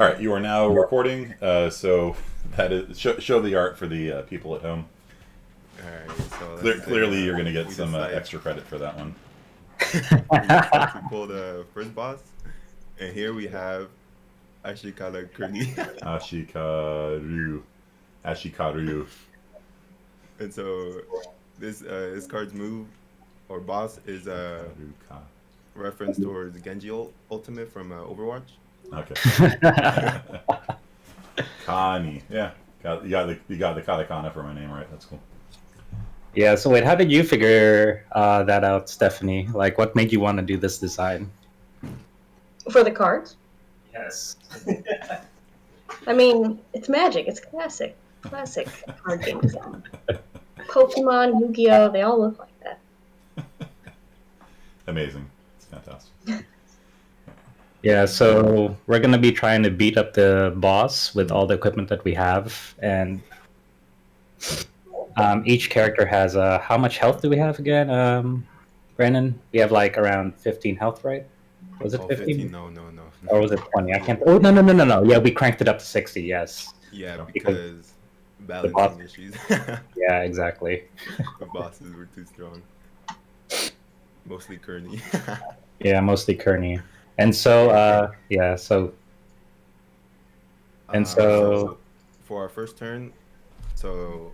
All right, you are now recording. So that is show the art for the people at home. All right, so let's say Clearly, you're going to get we some decide extra credit for that one. we decide to pull the first boss, and here we have Ashikala Kurni. Ashikaru, Ashikaru. And so this card's move or boss is a Ashikaruka. reference towards Genji Ultimate from Overwatch. Okay. Kani. Yeah. You got the katakana for my name right. That's cool. Yeah, so wait, how did you figure that out, Stephanie? Like, what made you want to do this design? For the cards? Yes. I mean, it's magic. It's classic. Classic card game design. Pokemon, Yu-Gi-Oh! They all look like that. Amazing. It's fantastic. Yeah, so we're going to be trying to beat up the boss with all the equipment that we have. And each character has how much health do we have again, Brandon? We have like around 15 health, right? Was it 15? No. Or was it 20? I can't. Oh, no. Yeah, we cranked it up to 60, yes. Yeah, Because because balancing issues. Yeah, exactly. The bosses were too strong. Mostly Kearney. Yeah, mostly Kearney. And so, yeah, so... And so... For our first turn, so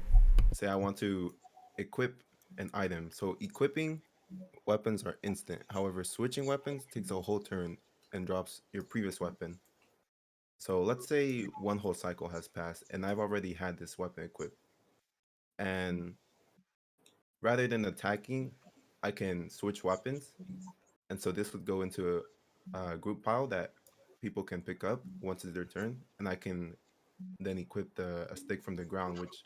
say I want to equip an item. So equipping weapons are instant. However, switching weapons takes a whole turn and drops your previous weapon. So let's say one whole cycle has passed and I've already had this weapon equipped. And rather than attacking, I can switch weapons. And so this would go into a group pile that people can pick up once it's their turn. And I can then equip a stick from the ground, which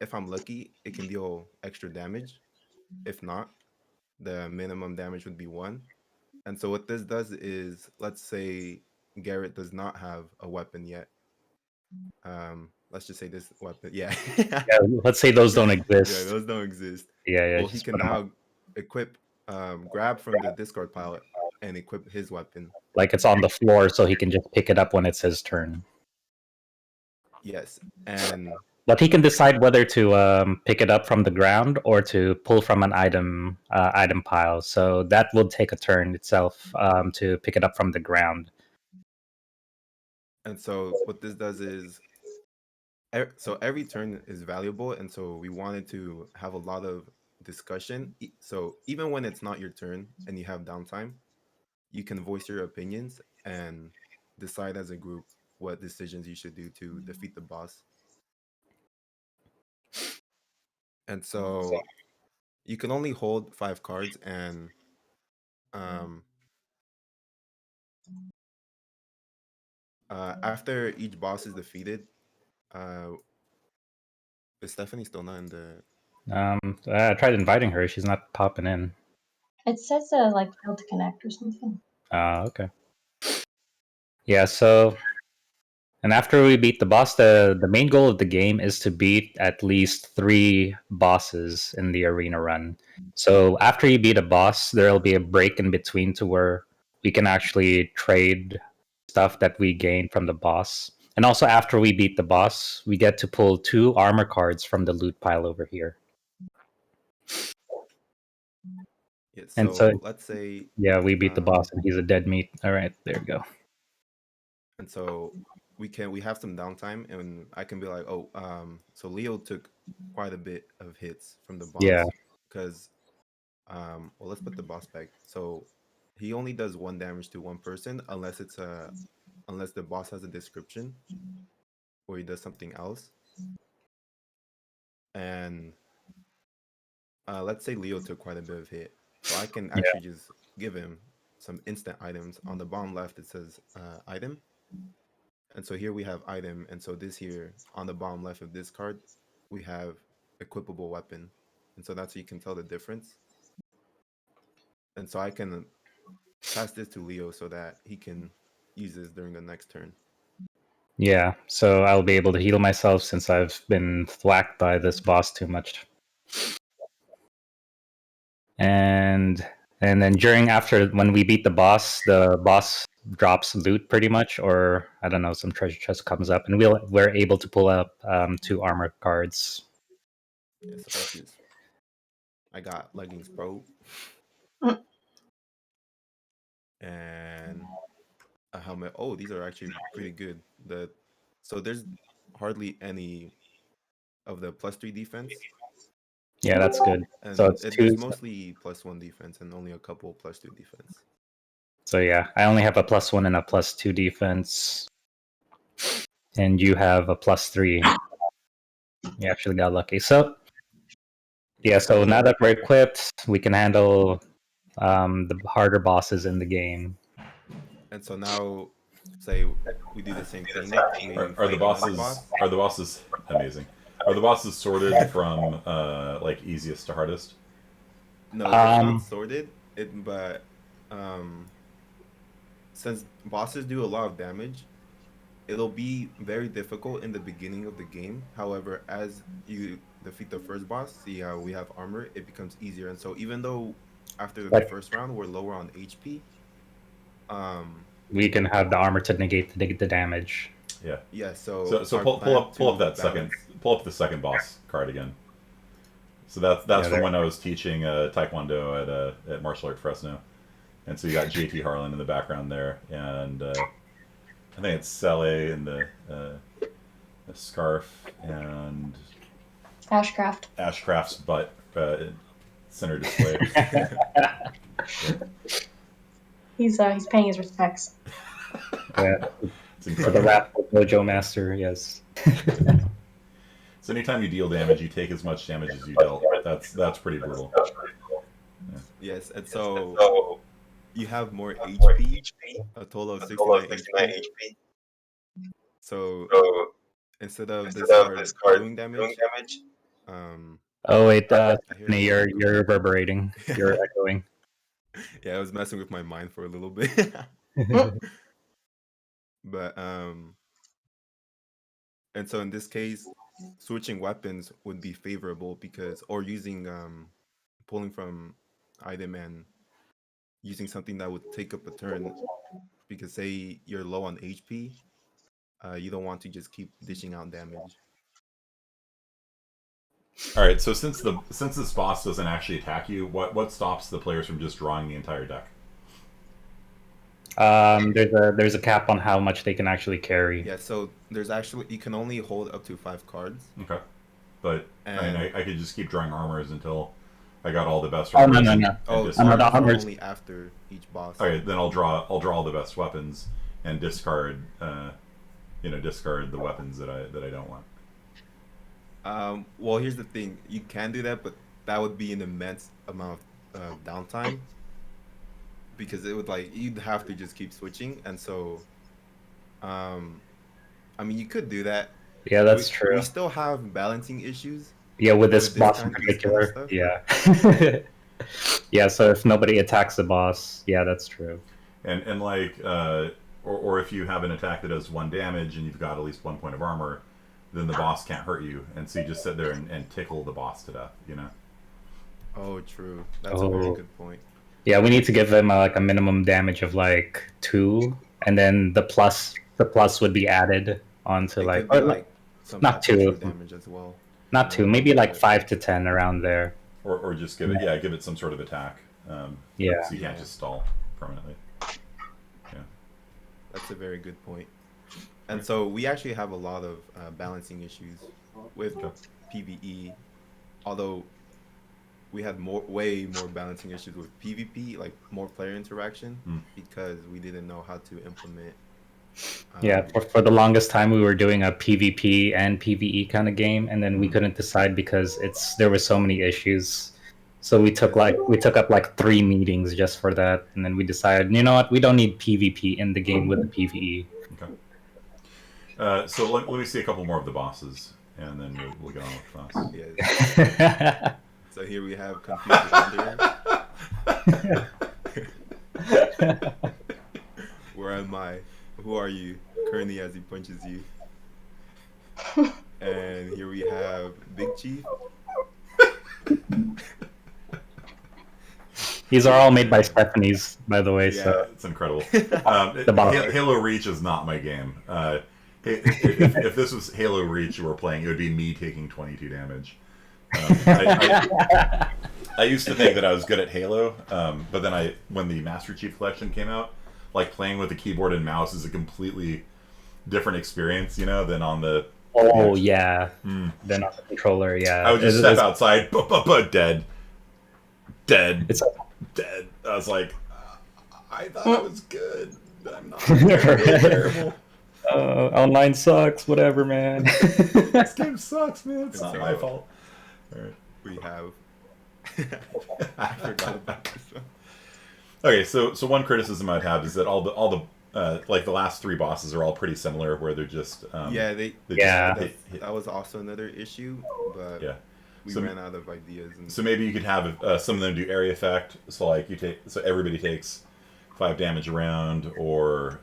if I'm lucky, it can deal extra damage. If not, the minimum damage would be 1. And so what this does is, let's say Garrett does not have a weapon yet. Let's just say this weapon. Yeah. Yeah, let's say those don't exist. Yeah, those don't exist. Yeah. Well, he can now equip, grab from the discard pile and equip his weapon. Like it's on the floor, so he can just pick it up when it's his turn. Yes, and but he can decide whether to pick it up from the ground or to pull from an item pile. So that will take a turn itself to pick it up from the ground. And so what this does is, so every turn is valuable, and so we wanted to have a lot of discussion. So even when it's not your turn and you have downtime, you can voice your opinions and decide as a group what decisions you should do to defeat the boss. And so you can only hold 5 cards, and after each boss is defeated, is Stephanie still not in the... I tried inviting her. She's not popping in. It says like failed to connect or something. Okay. Yeah, so... And after we beat the boss, the main goal of the game is to beat at least 3 bosses in the arena run. So after you beat a boss, there'll be a break in between to where we can actually trade stuff that we gain from the boss. And also after we beat the boss, we get to pull 2 armor cards from the loot pile over here. Yeah, and so let's say... Yeah, we beat the boss and he's a dead meat. All right, there we go. And so we have some downtime, and I can be like, oh, so Leo took quite a bit of hits from the boss. Yeah. Because, well, let's put the boss back. So he only does 1 damage to 1 person unless unless the boss has a description or he does something else. And let's say Leo took quite a bit of hit, so I can actually just give him some instant items. On the bottom left, it says item. And so here we have item, and so this here on the bottom left of this card, we have equipable weapon. And so that's how you can tell the difference. And so I can pass this to Leo so that he can use this during the next turn. Yeah, so I'll be able to heal myself since I've been thwacked by this boss too much. And then when we beat the boss drops loot pretty much, or I don't know, some treasure chest comes up, and we're able to pull up 2 armor cards. Yeah, so that's just I got leggings pro Mm. and a helmet. Oh, these are actually pretty good. So there's hardly any of the +3 defense, Yeah, that's good. So and it's there's 2. mostly +1 defense and only a couple +2 defense. So yeah, I only have a +1 and a +2 defense, and you have a +3. You actually got lucky. So yeah, so now that we're equipped, we can handle the harder bosses in the game. And so now, say we do the same thing. We Are the fight another bosses boss. amazing? Are the bosses sorted from like easiest to hardest? No, it's not Um, sorted. But um, since bosses do a lot of damage, it'll be very difficult in the beginning of the game. However, as you defeat the first boss, see how we have armor, it becomes easier. And so even though after the like first round we're lower on HP, um, we can have the armor to negate the damage. Yeah. yeah. So So our pull plan up to that second balance. the second boss card again. So that's Yeah, from there. when I was teaching Taekwondo at Martial Art Fresno, and so you got JT Harlan in the background there, and I think it's Sele in the scarf and Ashcraft. Ashcraft's butt center display. He's paying his respects. Yeah, It's for the incredible. Rap Dojo Master, yes. So anytime you deal damage, you take as much damage as you dealt. That's pretty brutal. Yes, and so you have more HP, a total of 69 HP. So instead of this card doing damage, um, Oh wait, I hear Tiffany, some echo. you're reverberating. You're echoing. Yeah, I was messing with my mind for a little bit. But and so in this case, switching weapons would be favorable because or using pulling from item and using something that would take up a turn because say you're low on HP, you don't want to just keep dishing out damage. All right. So since this boss doesn't actually attack you, what stops the players from just drawing the entire deck? There's a cap on how much they can actually carry. Yeah, so there's actually you can only hold up to 5 cards. Okay. But I mean, And I could just keep drawing armors until I got all the best Oh no armors. no and, no! and oh, discard. no, the armors are armors- only after each boss. Okay, then I'll draw all the best weapons and discard discard the weapons that I don't want. Well, here's the thing: you can do that, but that would be an immense amount of downtime because it would you'd have to just keep switching, and so, I mean, you could do that. Yeah, that's we, true. We still have balancing issues. Yeah, with this this boss in this kind of particular. stuff. Yeah. Yeah, so if nobody attacks the boss, yeah, that's true. And or if you have an attack that does 1 damage and you've got at least 1 point of armor, then the boss can't hurt you, and so you just sit there and tickle the boss to death. Oh, true. That's a very Oh. good point. Yeah, we need to give them like a minimum damage of like 2, and then the plus would be added onto It like, could be or, some not extra 2, damage as well. not 2, maybe like 5 to 10 around there. Or just give it some sort of attack. Yeah. So you can't just stall permanently. Yeah. That's a very good point. And so we actually have a lot of balancing issues with Okay. PvE, although we had way more balancing issues with PvP, like more player interaction, because we didn't know how to implement. Yeah, for the longest time we were doing a PvP and PvE kind of game, and then we couldn't decide because there were so many issues. So we took up like 3 meetings just for that, and then we decided, you know what, we don't need PvP in the game with the PvE. Okay. So let me see a couple more of the bosses, and then we'll get on with class. Yes. So here we have Confused Wanderer. Where am I? Who are you? Currently, as he punches you. And here we have Big Chief. These are all made by Stephanie's, by the way. Yeah. So It's incredible. The boss. Halo Reach is not my game. If this was Halo Reach you were playing, it would be me taking 22 damage. I used to think that I was good at Halo, but then when the Master Chief Collection came out, like playing with the keyboard and mouse is a completely different experience, than on the. Oh yeah, then on the controller, yeah. I would just step outside, dead, It's dead. I was like, I thought I was good, but I'm not. I'm really terrible. online sucks. Whatever, man. This game sucks, man. It's not my fault. All right. We have. I forgot about this one. Okay, so one criticism I'd have is that all the like the last three bosses are all pretty similar, where they're just that was also another issue, but yeah. we So- ran out of ideas. And So maybe you could have some of them do area effect, so like everybody takes 5 damage around, or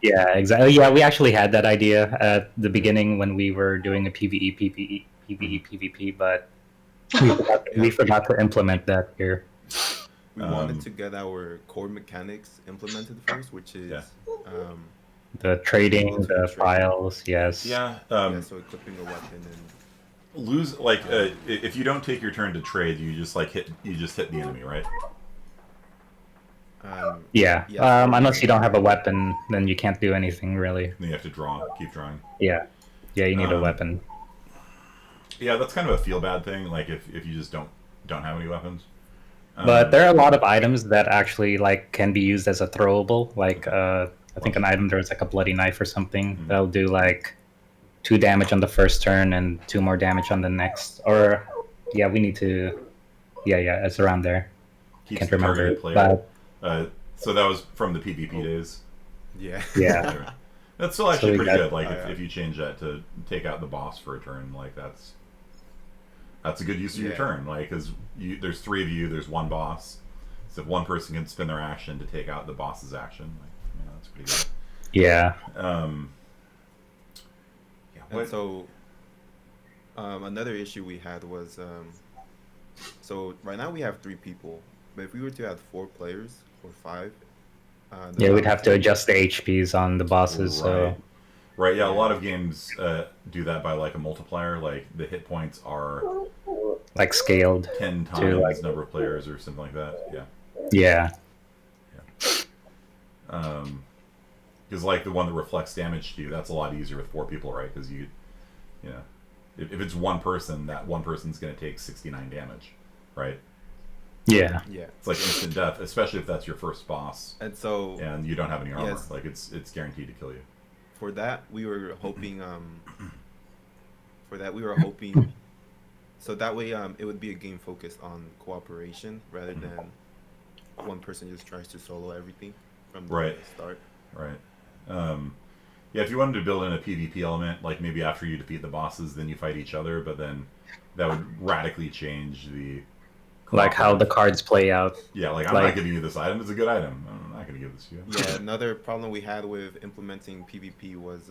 Yeah, exactly. Yeah, we actually had that idea at the beginning when we were doing a PvP, but we forgot to implement that here. we wanted to get our core mechanics implemented first, which is Yeah. The trading, Able to the trade. files, yes. yeah, so equipping a weapon and lose like if you don't take your turn to trade, you just hit the enemy, right? Yeah. Yes. Unless you don't have a weapon, then you can't do anything really. Then you have to keep drawing. Yeah. Yeah, you need a weapon. Yeah, that's kind of a feel bad thing. Like if you just don't have any weapons. But there are a lot of items that actually can be used as a throwable. Like I think an item there's like a bloody knife or something that'll do 2 damage on the first turn and 2 more damage on the next. Or yeah, we need to. Yeah, it's around there. Keeps Can't the remember. targeted player. So that was from the PvP days. yeah. Yeah. That's still actually we pretty got- good. Like if you change that to take out the boss for a turn, that's a good use of your Yeah. turn. Like because there's 3 of you, there's 1 boss. So if one person can spend their action to take out the boss's action, that's pretty good. Yeah. And so another issue we had was so right now we have 3 people, but if we were to have 4 players or 5, Yeah, we'd have to adjust the HPs on the bosses. So Right, yeah, a lot of games do that by a multiplier. Like the hit points are scaled. 10 times To, number of players or something like that. Yeah. Yeah. Because the one that reflects damage to you, that's a lot easier with 4 people, right? Because if it's one person, that one person's going to take 69 damage, right? Yeah. yeah. It's like instant death, especially if that's your first boss And so and you don't have any armor. Yes. It's guaranteed to kill you. for that we were hoping so that way it would be a game focused on cooperation rather than one person just tries to solo everything from the Right. start. Right. Yeah, if you wanted to build in a PvP element, like maybe after you defeat the bosses, then you fight each other, but then that would radically change the How the cards play out. Yeah, I'm not giving you this item. It's a good item. I'm not going to give this to you. Yeah, another problem we had with implementing PvP was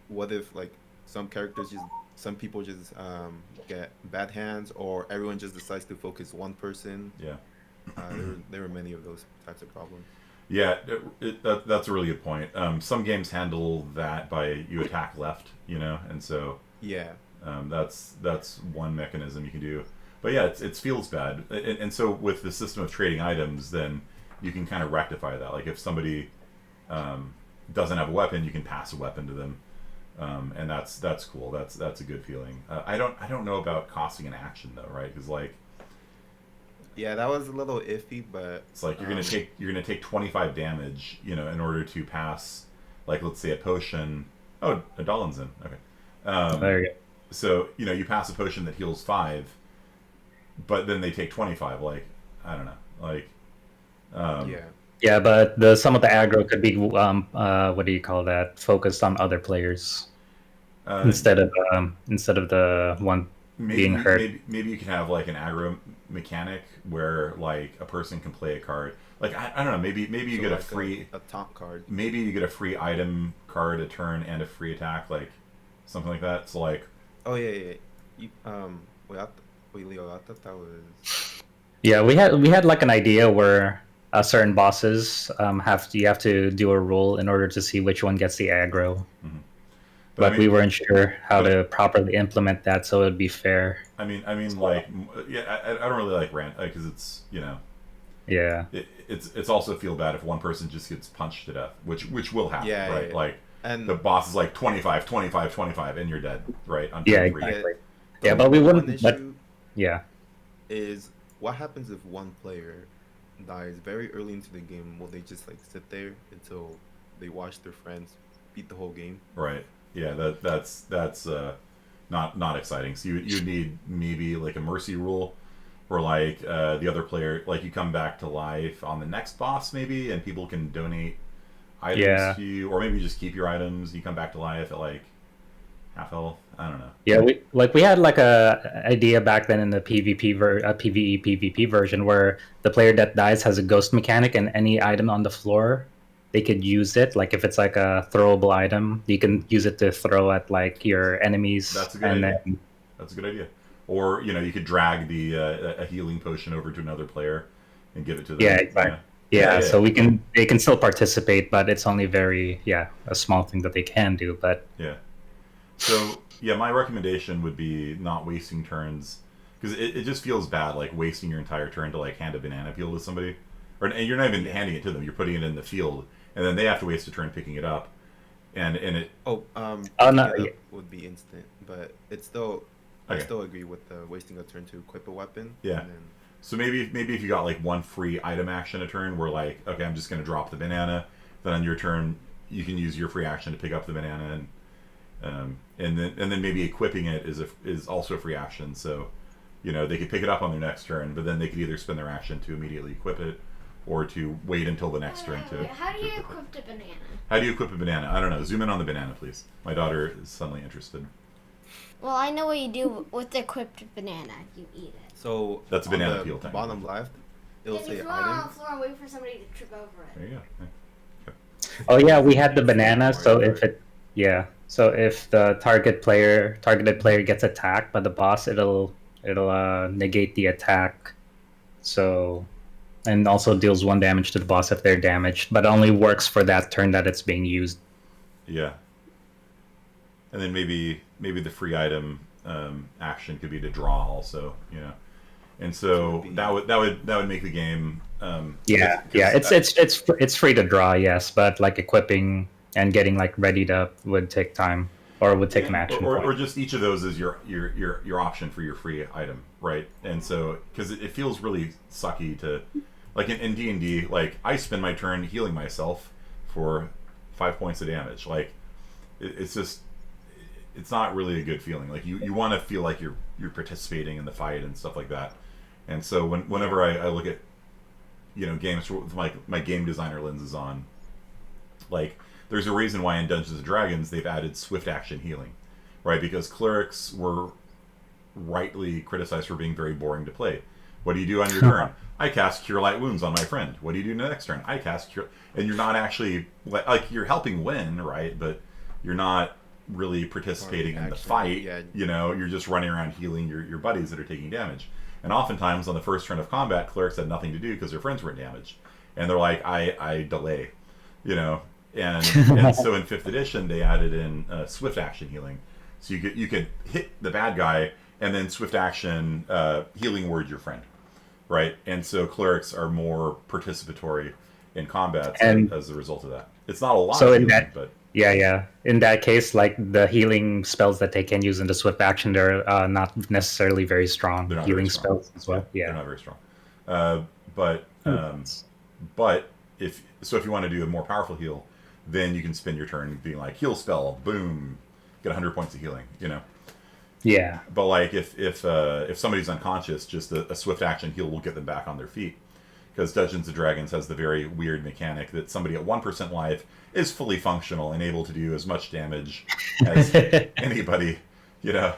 what if some people just get bad hands, or everyone just decides to focus one person. Yeah. There were many of those types of problems. Yeah, that's a really good point. Some games handle that by you attack left, and so Yeah. that's one mechanism you can do. But yeah, it feels bad, and so with the system of trading items, then you can kind of rectify that. Like if somebody doesn't have a weapon, you can pass a weapon to them, and that's cool. That's a good feeling. I don't know about costing an action though, right? Because Yeah, that was a little iffy, but it's you're gonna take 25 damage, in order to pass, let's say a potion. Oh, a Dolan's in. Okay. There you go. So you pass a potion that heals 5, but then they take 25. I don't know. yeah. Yeah, but some of the aggro could be what do you call that? Focused on other players instead of the one being hurt. Maybe you can have an aggro mechanic where a person can play a card. I don't know. Maybe you get a free a taunt card. Maybe you get a free item card a turn and a free attack, something like that. So Oh yeah. You, wait, Leo, I thought that was. Yeah, we had like an idea where certain bosses you have to do a roll in order to see which one gets the aggro. But I But we mean, weren't sure how but to properly implement that so it would be fair. like, yeah, I don't really like rant because it's Yeah. it's also feel bad if one person just gets punched to death, which will happen, Yeah, right? yeah. Like And the boss is like 25, 25, 25, and you're dead, right? On Yeah, turn three. exactly. the Yeah, but we one wouldn't. But issue yeah, is what happens if one player dies very early into the game. Will they just like sit there until they watch their friends beat the whole game? Right. Yeah, that's not exciting. So you need maybe like a mercy rule, where like the other player, like you come back to life on the next boss maybe, and people can donate items yeah, to you, or maybe you just keep your items. You come back to life at like half health. I don't know. yeah. We had like a idea back then in the PVE PvP version where the player that dies has a ghost mechanic, and any item on the floor they could use it. Like if it's like a throwable item, you can use it to throw at like your enemies, That's a good and idea. then That's a good idea. Or you could drag the a healing potion over to another player and give it to yeah, them. exactly. Yeah, Yeah, yeah, so yeah. they can still participate, but it's only very a small thing that they can do. But Yeah. So yeah, my recommendation would be not wasting turns because it just feels bad like wasting your entire turn to like hand a banana peel to somebody, and you're not even handing it to them. You're putting it in the field, and then they have to waste a turn picking it up, and it Oh, oh picking no, it up would be instant, but it's still. I Okay. still agree with the wasting a turn to equip a weapon. Yeah. And then, So maybe if you got like one free item action a turn, where like okay, I'm just gonna drop the banana, then on your turn you can use your free action to pick up the banana, and then maybe equipping it is also a free action. So they could pick it up on their next turn, but then they could either spend their action to immediately equip it, or to wait until the next turn to. How do to you equip it. equip the banana? How do you equip a banana? I don't know. Zoom in on the banana, please. My daughter is suddenly interested. Well, I know what you do with the equipped banana. You eat it. so That's a on banana the peel, technically. bottom left, it'll Then you say throw it on the item. floor and wait for somebody to trip over it. There you go. oh yeah, we had the It's like banana. So Mario if Kart. so if the targeted player gets attacked by the boss, it'll negate the attack. So and also deals 1 damage to the boss if they're damaged, but only works for that turn that it's being used. Yeah. And then maybe the free item action could be to draw also, and So it'd so be- that would make the game Yeah, 'cause yeah. It's free to draw, yes, but like equipping and getting like readied up would take time, or would take an action or point. just each of those is your option for your free item, right? And so because it feels really sucky to like in D&D, like I spend my turn healing myself for 5 points of damage. Like it's just it's not really a good feeling. Like you want to feel like you're participating in the fight and stuff like that. And so whenever I look at games with my game designer lenses on, like there's a reason why in Dungeons and Dragons they've added swift action healing, right? Because clerics were rightly criticized for being very boring to play. What do you do on your turn? I cast Cure Light Wounds on my friend. What do you do next turn? I cast Cure, and you're not actually like you're helping win, right? But you're not really participating in the action. fight. Yeah. You're just running around healing your buddies that are taking damage. And oftentimes on the first turn of combat, clerics had nothing to do because their friends were damaged, and they're like, I delay, and so in 5th edition they added in swift action healing, so you could hit the bad guy and then swift action healing word your friend, right? And so clerics are more participatory in combat And- as a result of that. It's not a lot So of in healing, that- but Yeah. In that case, like the healing spells that they can use in the swift action, they're not necessarily very strong they're not healing very strong. spells as well. They're Yeah. not very strong. But if you want to do a more powerful heal, then you can spend your turn being like heal spell, boom, get 100 points of healing. Yeah. But like if somebody's unconscious, just a swift action heal will get them back on their feet. Because Dungeons and Dragons has the very weird mechanic that somebody at 1% life is fully functional and able to do as much damage as anybody. Yeah,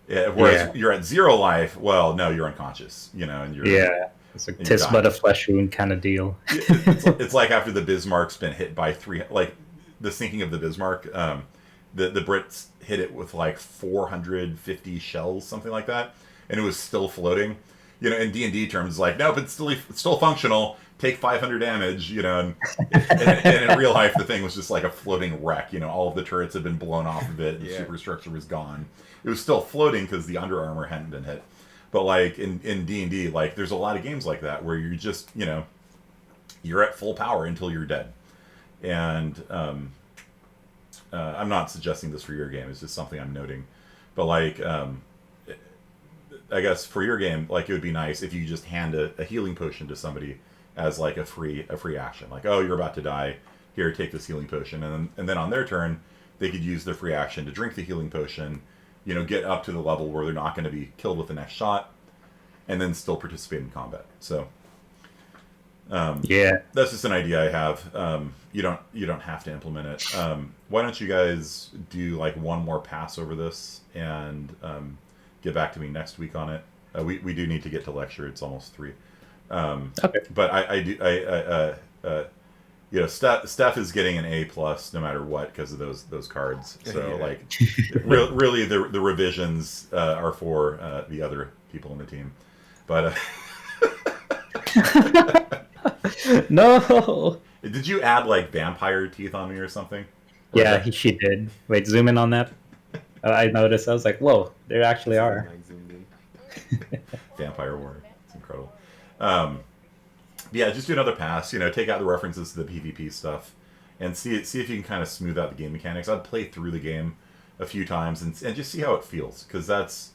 whereas you're at 0 life, well, no, you're unconscious. And you're Yeah. It's like And tis die. but a flesh wound kind of deal. it's like after the Bismarck's been hit by the sinking of the Bismarck, the Brits hit it with like 450 shells, something like that, and it was still floating. you know, in D&D terms, like, nope, it's still functional. Take 500 damage, you know. And in real life, the thing was just like a floating wreck. You know, all of the turrets had been blown off of it. The superstructure was gone. It was still floating because the under armor hadn't been hit. But like in D&D, like there's a lot of games like that where you're just, you know, you're at full power until you're dead. And I'm not suggesting this for your game. It's just something I'm noting. But like, I guess for your game, like it would be nice if you just hand a healing potion to somebody as like a free action. Like, oh, you're about to die. Here, take this healing potion, and then on their turn, they could use their free action to drink the healing potion. You know, get up to the level where they're not going to be killed with the next shot, and then still participate in combat. So, Yeah. that's just an idea I have. You don't have to implement it. Why don't you guys do like one more pass over this and get back to me next week on it? We do need to get to lecture. It's almost 3. Okay. But I do you know, Steph is getting an A+ no matter what because of those cards. So Yeah. like, really the revisions are for the other people in the team. But No. did you add like vampire teeth on me or something? Or Yeah, is she did. Wait, zoom in on that. I noticed. I was like, whoa, there actually are. Like zoomed in. that vampire war? It's incredible. Yeah, just do another pass. You know, take out the references to the PvP stuff, and see if you can kind of smooth out the game mechanics. I'd play through the game a few times and just see how it feels, because that's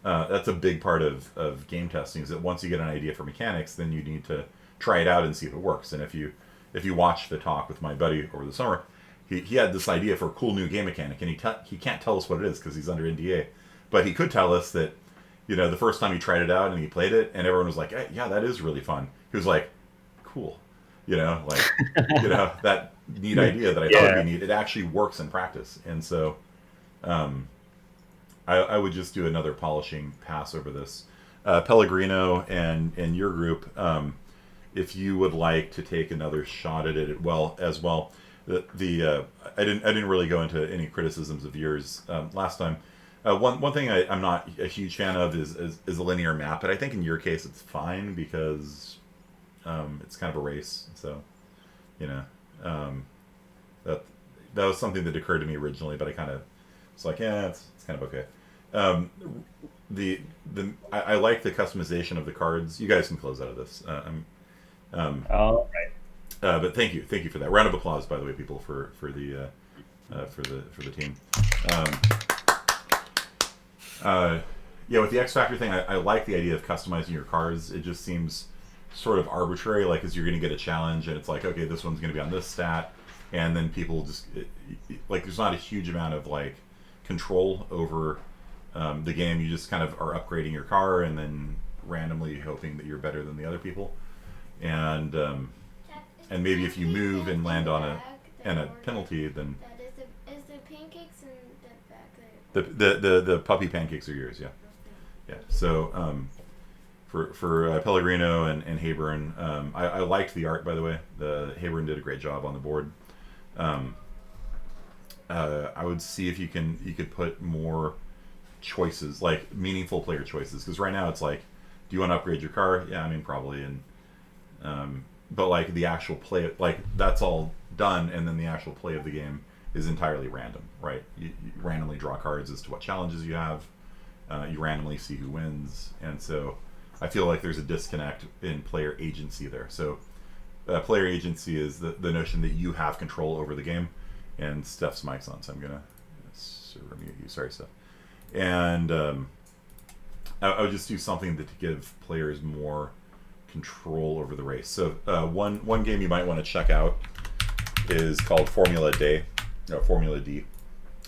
a big part of game testing. Is that once you get an idea for mechanics, then you need to try it out and see if it works. And if you watch the talk with my buddy over the summer, he had this idea for a cool new game mechanic, and he can't tell us what it is because he's under NDA, but he could tell us that, you know, the first time he tried it out and he played it, and everyone was like, hey, yeah, that is really fun. He was like, cool. You know, like, you know, that neat idea that I thought would be neat, it actually works in practice. And so I would just do another polishing pass over this. Pellegrino and your group, if you would like to take another shot at it as well. I didn't really go into any criticisms of yours last time. One thing I'm not a huge fan of is a linear map, but I think in your case it's fine because it's kind of a race. So, you know, that was something that occurred to me originally, but I kind of was like, yeah, it's kind of okay. I like the customization of the cards. You guys can close out of this. All right. But thank you for that. Round of applause, by the way, people, for the team. Yeah, with the X Factor thing, I like the idea of customizing your cards. It just seems sort of arbitrary, like, as you're going to get a challenge, and it's like, okay, this one's going to be on this stat, and then people just like, there's not a huge amount of like control over the game. You just kind of are upgrading your car and then randomly hoping that you're better than the other people, and maybe if you move and land on a penalty, then Is the pancakes in the back there? the puppy pancakes are yours. Yeah. So for Pellegrino and Hayburn, I liked the art, by the way. The Hayburn did a great job on the board. I would see if you could put more choices, like meaningful player choices, because right now it's like, do you want to upgrade your car? Yeah, I mean, probably. And but like the actual play, like that's all done, and then the actual play of the game is entirely random, right? You randomly draw cards as to what challenges you have. You randomly see who wins, and so I feel like there's a disconnect in player agency there. So player agency is the notion that you have control over the game. And Steph's mic's on, so I'm gonna mute you. Sorry, Steph. And I would just do something to give players more control over the race. So one game you might want to check out is called Formula D,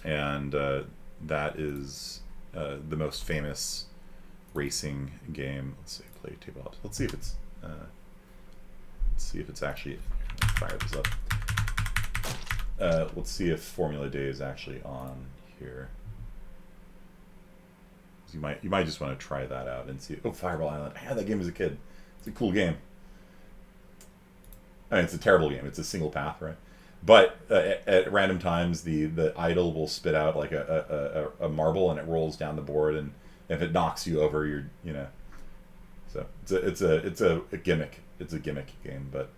and that is the most famous racing game. Let's see, play tabletop. Let's see if it's actually, fire this up. Let's see if Formula Day is actually on here. You might just want to try that out and see. Oh, Fireball Island! I had that game as a kid. It's a cool game. I mean, it's a terrible game. It's a single path, right? But at random times, the idol will spit out like a marble, and it rolls down the board, and if it knocks you over, you're. So it's a gimmick. It's a gimmick game, but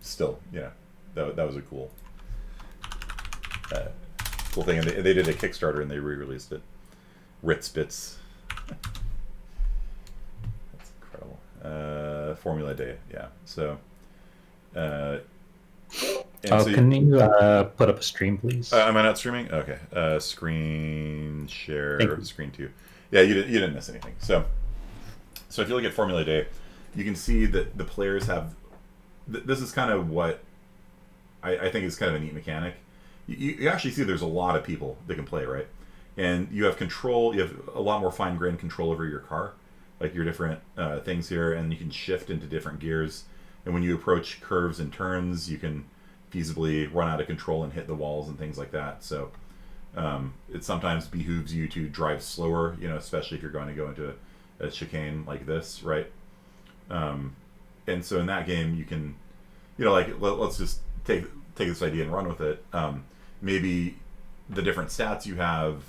still, that was a cool cool thing. And they did a Kickstarter and they re-released it. Ritz Bits. That's incredible. Formula Day, yeah. So. Can you put up a stream, please? Am I not streaming? Okay. Screen share. you. Screen 2. Yeah, you didn't miss anything. So if you look at Formula Day, you can see that the players have. This is kind of what I think is kind of a neat mechanic. You actually see there's a lot of people that can play, right? And you have control. You have a lot more fine-grained control over your car, like your different things here, and you can shift into different gears. And when you approach curves and turns, you can feasibly run out of control and hit the walls and things like that. So it sometimes behooves you to drive slower, especially if you're going to go into a chicane like this, right? And so in that game, you can, let's just take this idea and run with it. Maybe the different stats you have,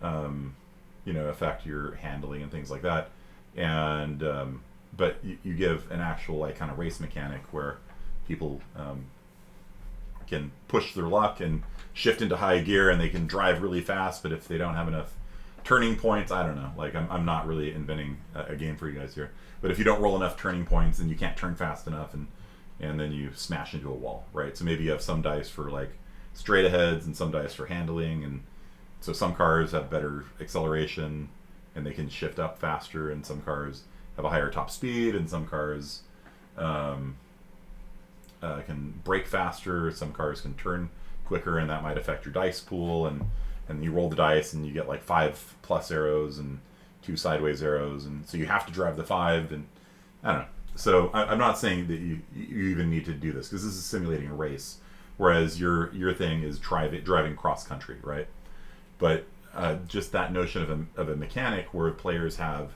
affect your handling and things like that. And but you give an actual kind of race mechanic where people can push their luck and shift into high gear, and they can drive really fast. But if they don't have enough turning points, I don't know. I'm not really inventing a game for you guys here. But if you don't roll enough turning points, then you can't turn fast enough, and then you smash into a wall, right? So maybe you have some dice for straight aheads and some dice for handling, and so some cars have better acceleration and they can shift up faster, and some cars have a higher top speed, and some cars can brake faster, some cars can turn quicker, and that might affect your dice pool, and you roll the dice and you get 5 plus arrows and 2 sideways arrows, and so you have to drive the 5, and I don't know. So I'm not saying that you even need to do this, because this is simulating a race, whereas your thing is driving cross country, right? But just that notion of a mechanic where players have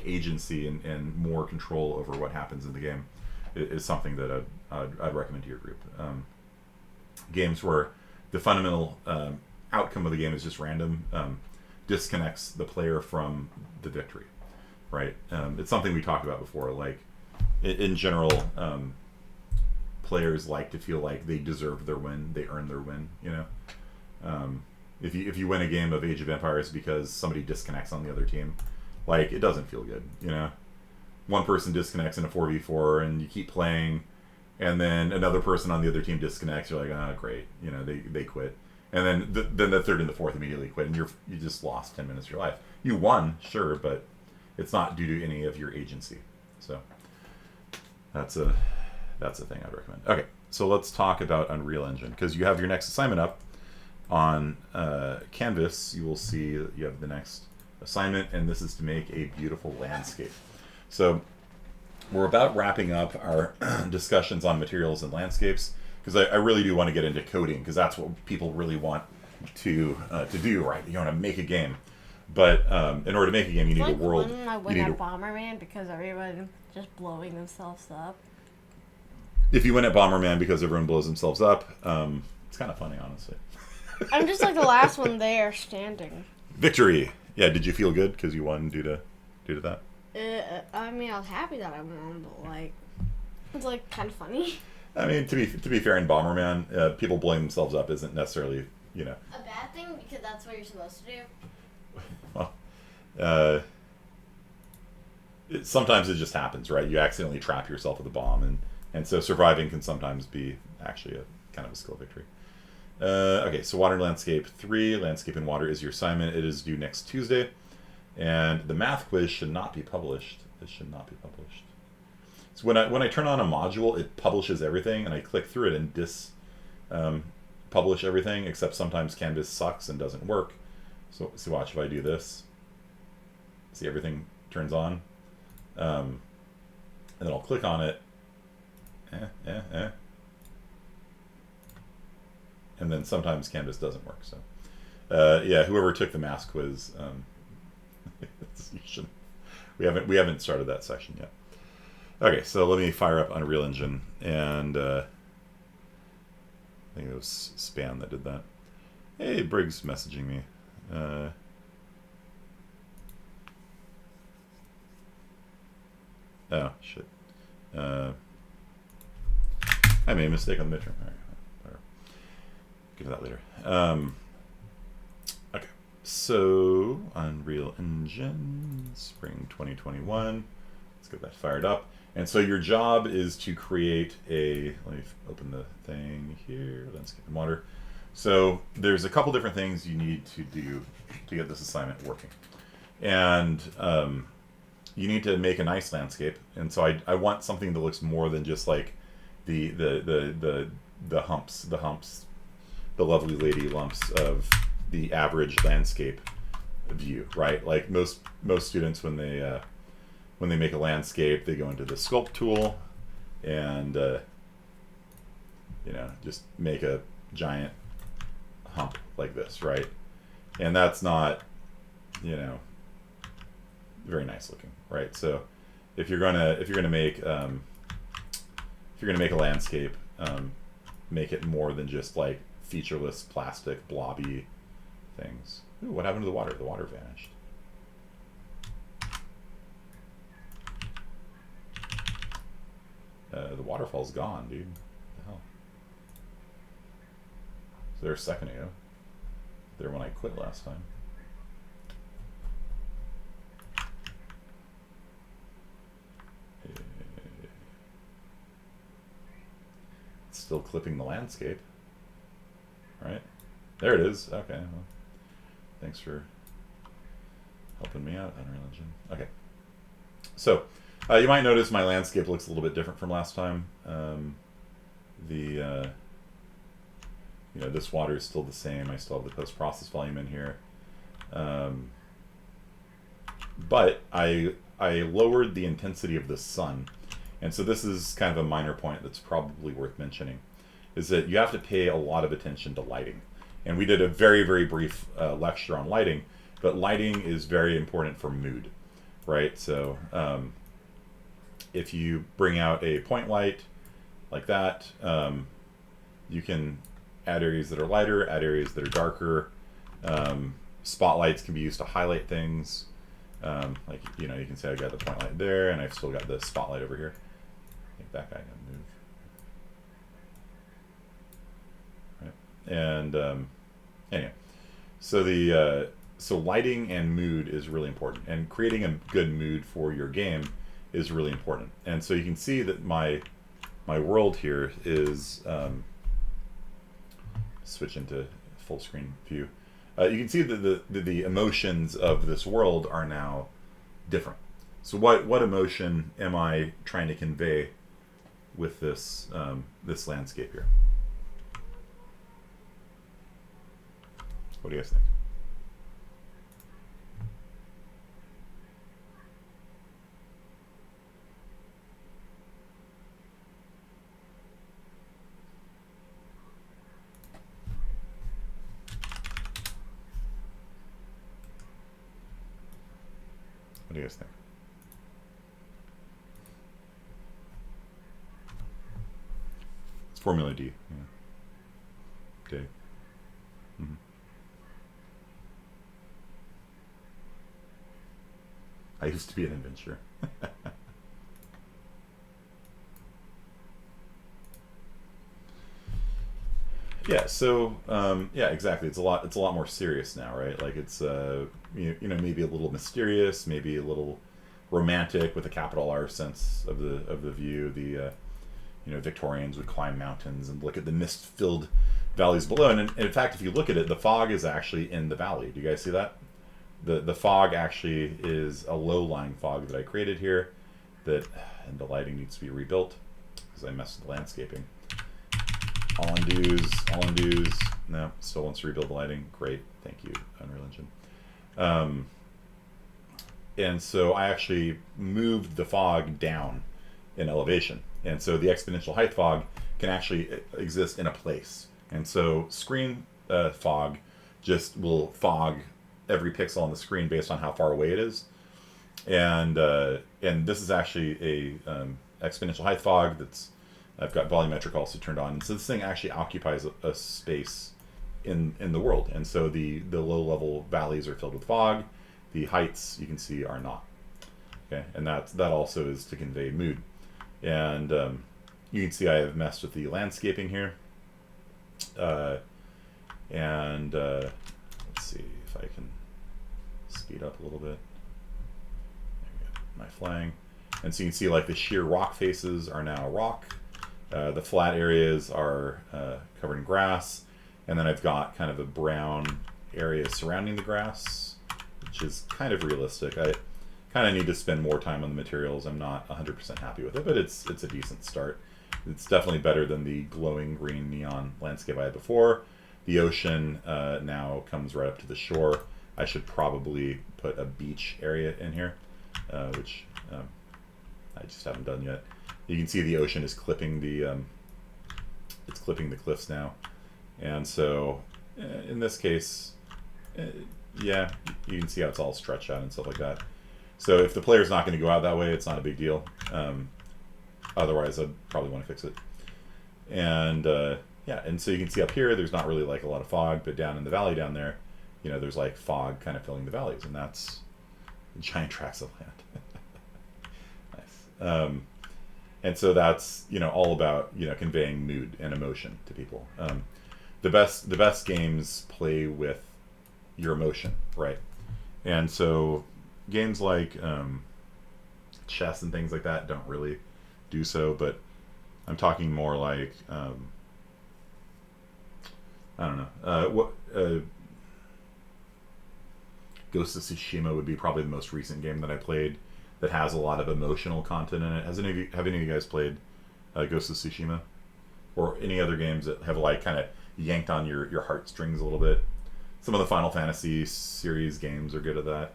agency and more control over what happens in the game is something that I'd recommend to your group. Games where the fundamental outcome of the game is just random disconnects the player from the victory, right? It's something we talked about before. In general, players like to feel like they deserve their win, they earn their win. If you win a game of Age of Empires because somebody disconnects on the other team, it doesn't feel good. One person disconnects in a 4v4, and you keep playing, and then another person on the other team disconnects. You're like, oh, great, they quit, and then the third and the fourth immediately quit, and you just lost 10 minutes of your life. You won, sure, but it's not due to any of your agency. So that's a thing I'd recommend. Okay, so let's talk about Unreal Engine, because you have your next assignment up on Canvas. You will see that you have the next assignment, and this is to make a beautiful landscape. So we're about wrapping up our discussions on materials and landscapes, because I really do want to get into coding, because that's what people really want to do, right? You want to make a game, but in order to make a game, you need a world. When I win at Bomberman because everyone just blowing themselves up. If you win at Bomberman because everyone blows themselves up, it's kind of funny, honestly. I'm just the last one there standing. Victory! Yeah, did you feel good because you won due to that? I was happy that I won, but it's kind of funny. I mean, to be fair, in Bomberman, people blowing themselves up isn't necessarily, a bad thing, because that's what you're supposed to do. Well, sometimes it just happens, right? You accidentally trap yourself with a bomb, and so surviving can sometimes be actually a kind of a skill victory. Okay, so Water Landscape 3, Landscape in Water is your assignment. It is due next Tuesday. And the math quiz should not be published. This should not be published. So when I turn on a module, it publishes everything, and I click through it and publish everything, except sometimes Canvas sucks and doesn't work. So watch if I do this. See, everything turns on. And then I'll click on it. And then sometimes Canvas doesn't work. So yeah, whoever took the math quiz, we haven't started that section yet. Okay, so let me fire up Unreal Engine, and I think it was Spam that did that. Hey, Briggs messaging me. Shit. I made a mistake on the midterm. All right. Whatever. Get to that later. Okay. So, Unreal Engine, spring 2021. Let's get that fired up. And so your job is to create a, let me open the thing here, landscape and water. So there's a couple different things you need to do to get this assignment working. And you need to make a nice landscape. And so I want something that looks more than just like the humps, the lovely lady lumps of the average landscape view, right? Like most students when they make a landscape, they go into the sculpt tool and you know, just make a giant hump like this, right? And that's not, you know, very nice looking, right? So if you're gonna make a landscape, make it more than just like featureless plastic blobby things. Ooh, what happened to the water? The water vanished. The waterfall's gone, dude. What the hell? So there a second ago. There when I quit last time. It's still clipping the landscape. Right? There it is. Okay. Well, thanks for helping me out, Unreal Engine. Okay. So, you might notice my landscape looks a little bit different from last time. You know, this water is still the same. I still have the post-process volume in here. But I lowered the intensity of the sun. And so this is kind of a minor point that's probably worth mentioning, is that you have to pay a lot of attention to lighting. And we did a very, very brief lecture on lighting, but lighting is very important for mood, right? So if you bring out a point light like that, you can add areas that are lighter, add areas that are darker. Spotlights can be used to highlight things. Like, you know, you can say I got the point light there, and I've still got the spotlight over here. I think that guy can move. Right. And anyway, so so lighting and mood is really important, and creating a good mood for your game is really important. And so you can see that my world here is switch into full screen view. You can see that the emotions of this world are now different. So what emotion am I trying to convey with this this landscape here? What do you guys think? What do you guys think? It's Formula D. Yeah. Okay. Mm-hmm. I used to be an adventurer. Yeah. So yeah, exactly. It's a lot more serious now, right? Like it's you know, maybe a little mysterious, maybe a little romantic with a capital R sense of the view. The you know, Victorians would climb mountains and look at the mist-filled valleys below. And in fact, if you look at it, the fog is actually in the valley. Do you guys see that? The fog actually is a low-lying fog that I created here. That, and the lighting needs to be rebuilt because I messed with the landscaping. All undoes. No, still wants to rebuild the lighting. Great, thank you, Unreal Engine. And so I actually moved the fog down in elevation. And so the exponential height fog can actually exist in a place. And so screen fog just will fog every pixel on the screen based on how far away it is. And this is actually a exponential height fog that's, I've got volumetric also turned on. And so this thing actually occupies a space in the world. And so the low level valleys are filled with fog. The heights you can see are not. Okay, and that also is to convey mood. And you can see I have messed with the landscaping here. Let's see if I can speed up a little bit. There we go, my flying. And so you can see like the sheer rock faces are now rock. The flat areas are covered in grass. And then I've got kind of a brown area surrounding the grass, which is kind of realistic. I kind of need to spend more time on the materials. I'm not 100% happy with it, but it's a decent start. It's definitely better than the glowing green neon landscape I had before. The ocean now comes right up to the shore. I should probably put a beach area in here, which I just haven't done yet. You can see the ocean is clipping the cliffs now, and so in this case, yeah, you can see how it's all stretched out and stuff like that. So if the player's not going to go out that way, it's not a big deal. Otherwise, I'd probably want to fix it. And yeah, and so you can see up here, there's not really like a lot of fog, but down in the valley down there, you know, there's like fog kind of filling the valleys, and that's giant tracts of land. Nice. And so that's, you know, all about, you know, conveying mood and emotion to people. The best games play with your emotion, right? And so games like chess and things like that don't really do so, but I'm talking more like I don't know, Ghost of Tsushima would be probably the most recent game that I played that has a lot of emotional content in it. Have any of you guys played Ghost of Tsushima, or any other games that have like kind of yanked on your heartstrings a little bit? Some of the Final Fantasy series games are good at that.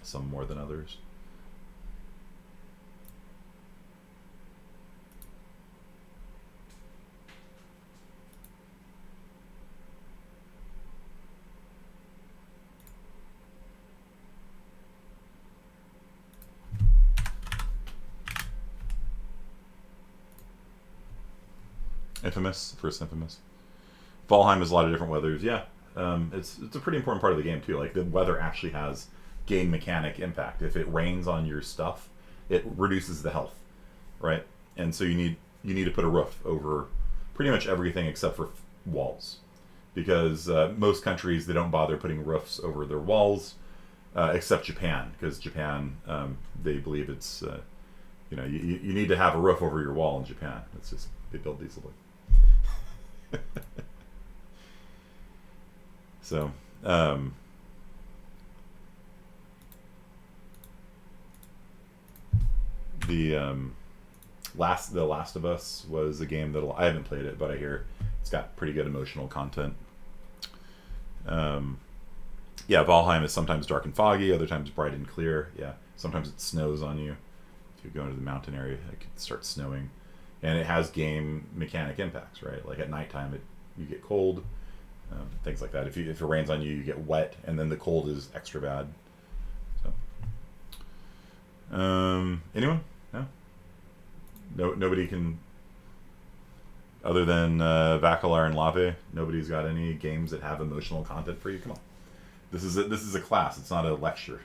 Some more than others. Infamous, first Infamous. Valheim has a lot of different weathers. Yeah, it's a pretty important part of the game too. Like the weather actually has game mechanic impact. If it rains on your stuff, it reduces the health, right? And so you need to put a roof over pretty much everything except for walls, because most countries, they don't bother putting roofs over their walls, except Japan, because Japan, they believe it's you know, you need to have a roof over your wall in Japan. It's just they build these little. So, the Last of Us was a game that I haven't played it, but I hear it's got pretty good emotional content. Yeah, Valheim is sometimes dark and foggy, other times bright and clear. Yeah, sometimes it snows on you. If you go into the mountain area, it can start snowing. And it has game mechanic impacts, right? Like at nighttime, you get cold, things like that. If it rains on you, you get wet, and then the cold is extra bad. So, anyone? No, nobody can. Other than Vacalar and Lave, nobody's got any games that have emotional content for you. Come on, this is a class. It's not a lecture.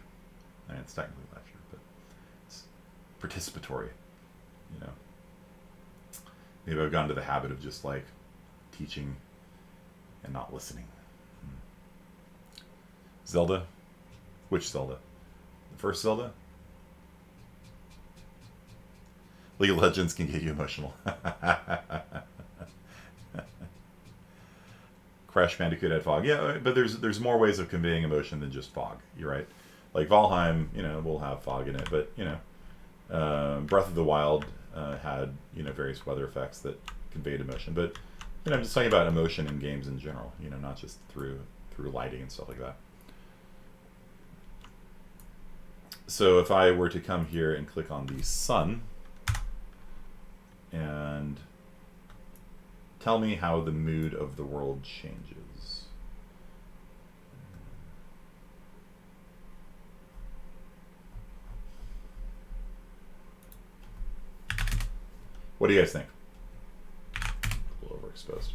I mean, it's technically a lecture, but it's participatory. You know. Maybe I've gotten to the habit of just like teaching and not listening. Zelda? Which Zelda? The first Zelda? League of Legends can get you emotional. Crash Bandicoot had fog. Yeah, but there's more ways of conveying emotion than just fog. You're right. Like Valheim, you know, will have fog in it, but you know, Breath of the Wild had, you know, various weather effects that conveyed emotion. But you know, I'm just talking about emotion in games in general. You know, not just through lighting and stuff like that. So if I were to come here and click on the sun and tell me how the mood of the world changes. What do you guys think? A little overexposed.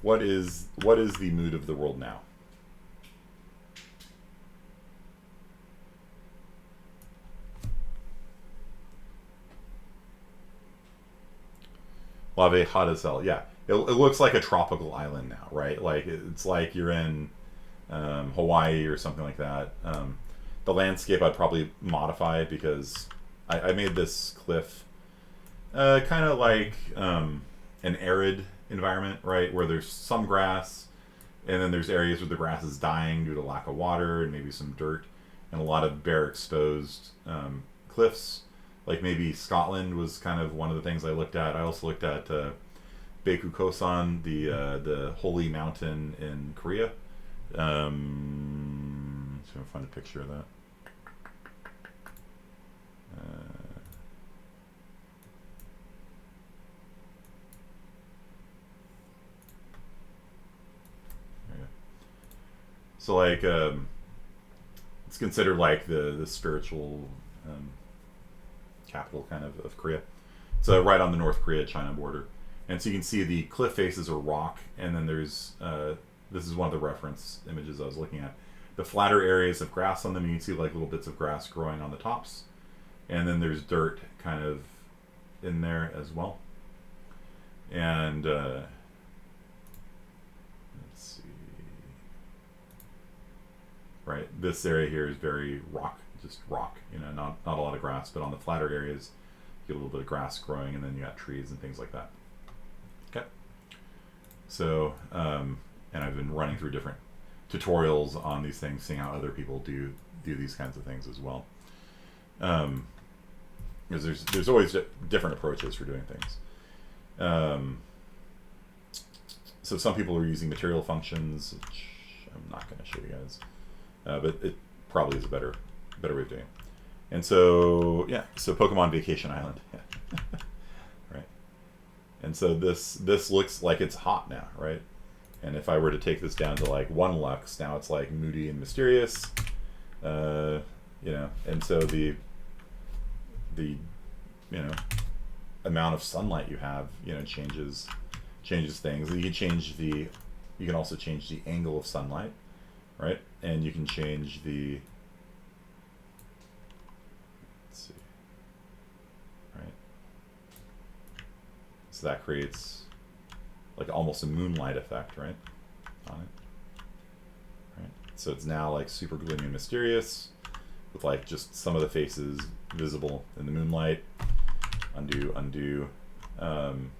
What is the mood of the world now? Lave hot as hell. Yeah, it looks like a tropical island now, right? Like it's like you're in Hawaii or something like that. The landscape I'd probably modify because I made this cliff kind of like an arid environment, right, where there's some grass, and then there's areas where the grass is dying due to lack of water and maybe some dirt, and a lot of bare exposed cliffs. Like maybe Scotland was kind of one of the things I looked at. I also looked at Beiku Kosan, the holy mountain in Korea. Just gonna find a picture of that. So like it's considered like the spiritual capital kind of Korea. So right on the North Korea-China border, and so you can see the cliff faces are rock, and then there's this is one of the reference images I was looking at. The flatter areas of grass on them, you can see like little bits of grass growing on the tops, and then there's dirt kind of in there as well. And let's see. Right, this area here is very rock, just rock. You know, not a lot of grass, but on the flatter areas, you get a little bit of grass growing, and then you got trees and things like that. Okay. So, and I've been running through different tutorials on these things, seeing how other people do these kinds of things as well. Because there's always different approaches for doing things. So some people are using material functions, which I'm not going to show you guys. But it probably is a better way of doing it. And so, yeah, so Pokemon Vacation Island. Right. And so this looks like it's hot now, right? And if I were to take this down to like 1 lux, now it's like moody and mysterious. You know, and so the you know, amount of sunlight you have, you know, changes things. You can also change the angle of sunlight. Right, and you can change the. Let's see. Right. So that creates like almost a moonlight effect, right, on it. Right. So it's now like super gloomy and mysterious, with like just some of the faces visible in the moonlight. Undo. You can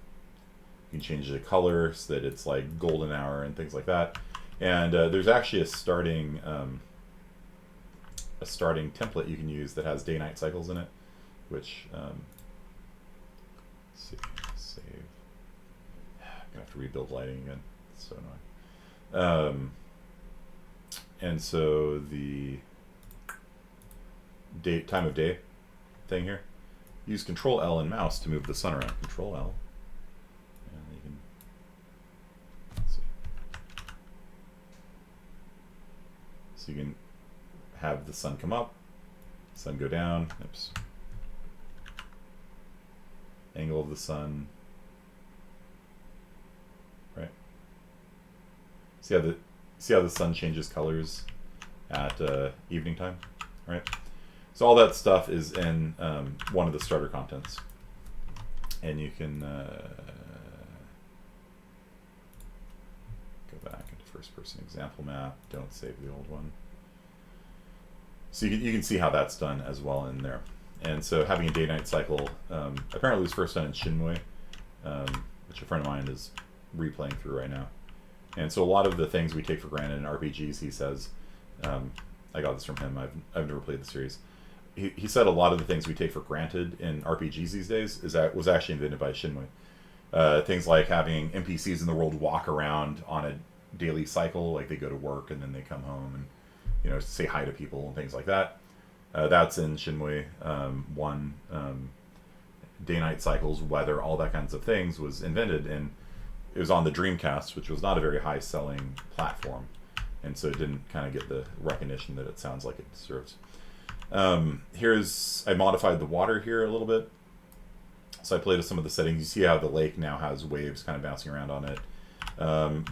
change the color so that it's like golden hour and things like that. And there's actually a starting template you can use that has day-night cycles in it, which let's see, save. I'm gonna have to rebuild lighting again. It's so annoying. And so the time of day thing here. Use Control L and mouse to move the sun around. Control L. And you can. Let's see. So you can have the sun come up, sun go down. Oops. Angle of the sun. Right. See how the sun changes colors at evening time, right? So all that stuff is in one of the starter contents, and you can go back into first-person example map. Don't save the old one. So you can see how that's done as well in there. And so having a day-night cycle apparently was first done in Shinmue, which a friend of mine is replaying through right now. And so a lot of the things we take for granted in RPGs, he says, I got this from him. I've never played the series. He said a lot of the things we take for granted in RPGs these days was actually invented by Shinmue. Things like having NPCs in the world walk around on a daily cycle, like they go to work and then they come home and say hi to people and things like that. That's in Shinmue 1. Day-night cycles, weather, all that kinds of things was invented, and it was on the Dreamcast, which was not a very high-selling platform, and so it didn't kind of get the recognition that it sounds like it deserves. I modified the water here a little bit. So I played with some of the settings. You see how the lake now has waves kind of bouncing around on it.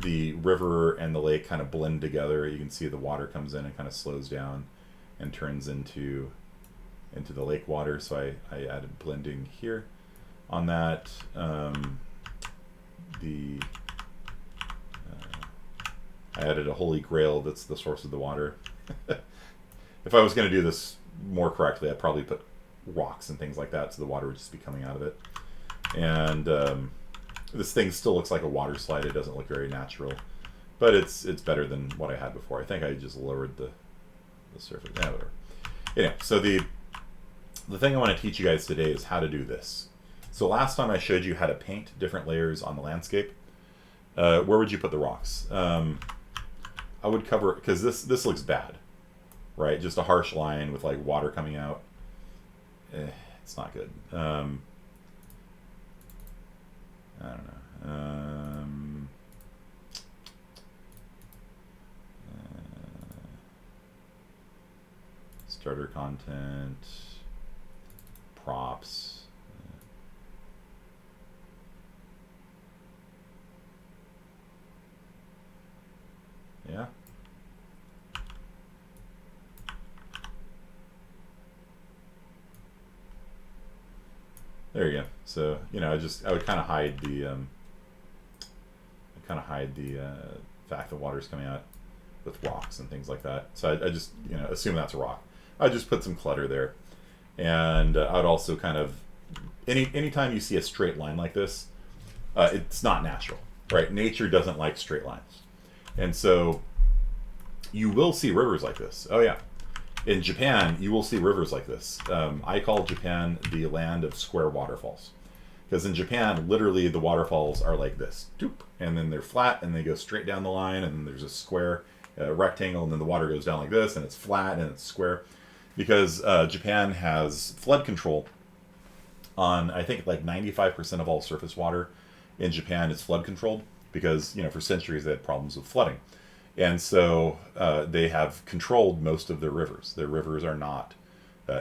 The river and the lake kind of blend together. You can see the water comes in and kind of slows down and turns into the lake water. So I added blending here on that. I added a holy grail that's the source of the water. If I was going to do this more correctly, I'd probably put rocks and things like that so the water would just be coming out of it. And this thing still looks like a water slide. It doesn't look very natural, but it's better than what I had before. I think I just lowered the surface. Yeah, whatever. Anyway, so the thing I want to teach you guys today is how to do this. So last time I showed you how to paint different layers on the landscape. Where would you put the rocks? I would cover, because this looks bad, right? Just a harsh line with like water coming out. It's not good. I don't know. Starter content, props. Yeah. There you go. So, you know, I would kind of hide the fact that water's coming out with rocks and things like that. So I just, you know, assume that's a rock. I just put some clutter there, and I'd also kind of anytime you see a straight line like this, it's not natural, right? Nature doesn't like straight lines, and so you will see rivers like this. Oh yeah, in Japan you will see rivers like this. I call Japan the land of square waterfalls, because in Japan literally the waterfalls are like this, doop, and then they're flat and they go straight down the line, and then there's a square rectangle, and then the water goes down like this, and it's flat and it's square, because Japan has flood control on, I think, like 95% of all surface water in Japan is flood controlled, because, you know, for centuries they had problems with flooding. And so they have controlled most of their rivers. Their rivers are not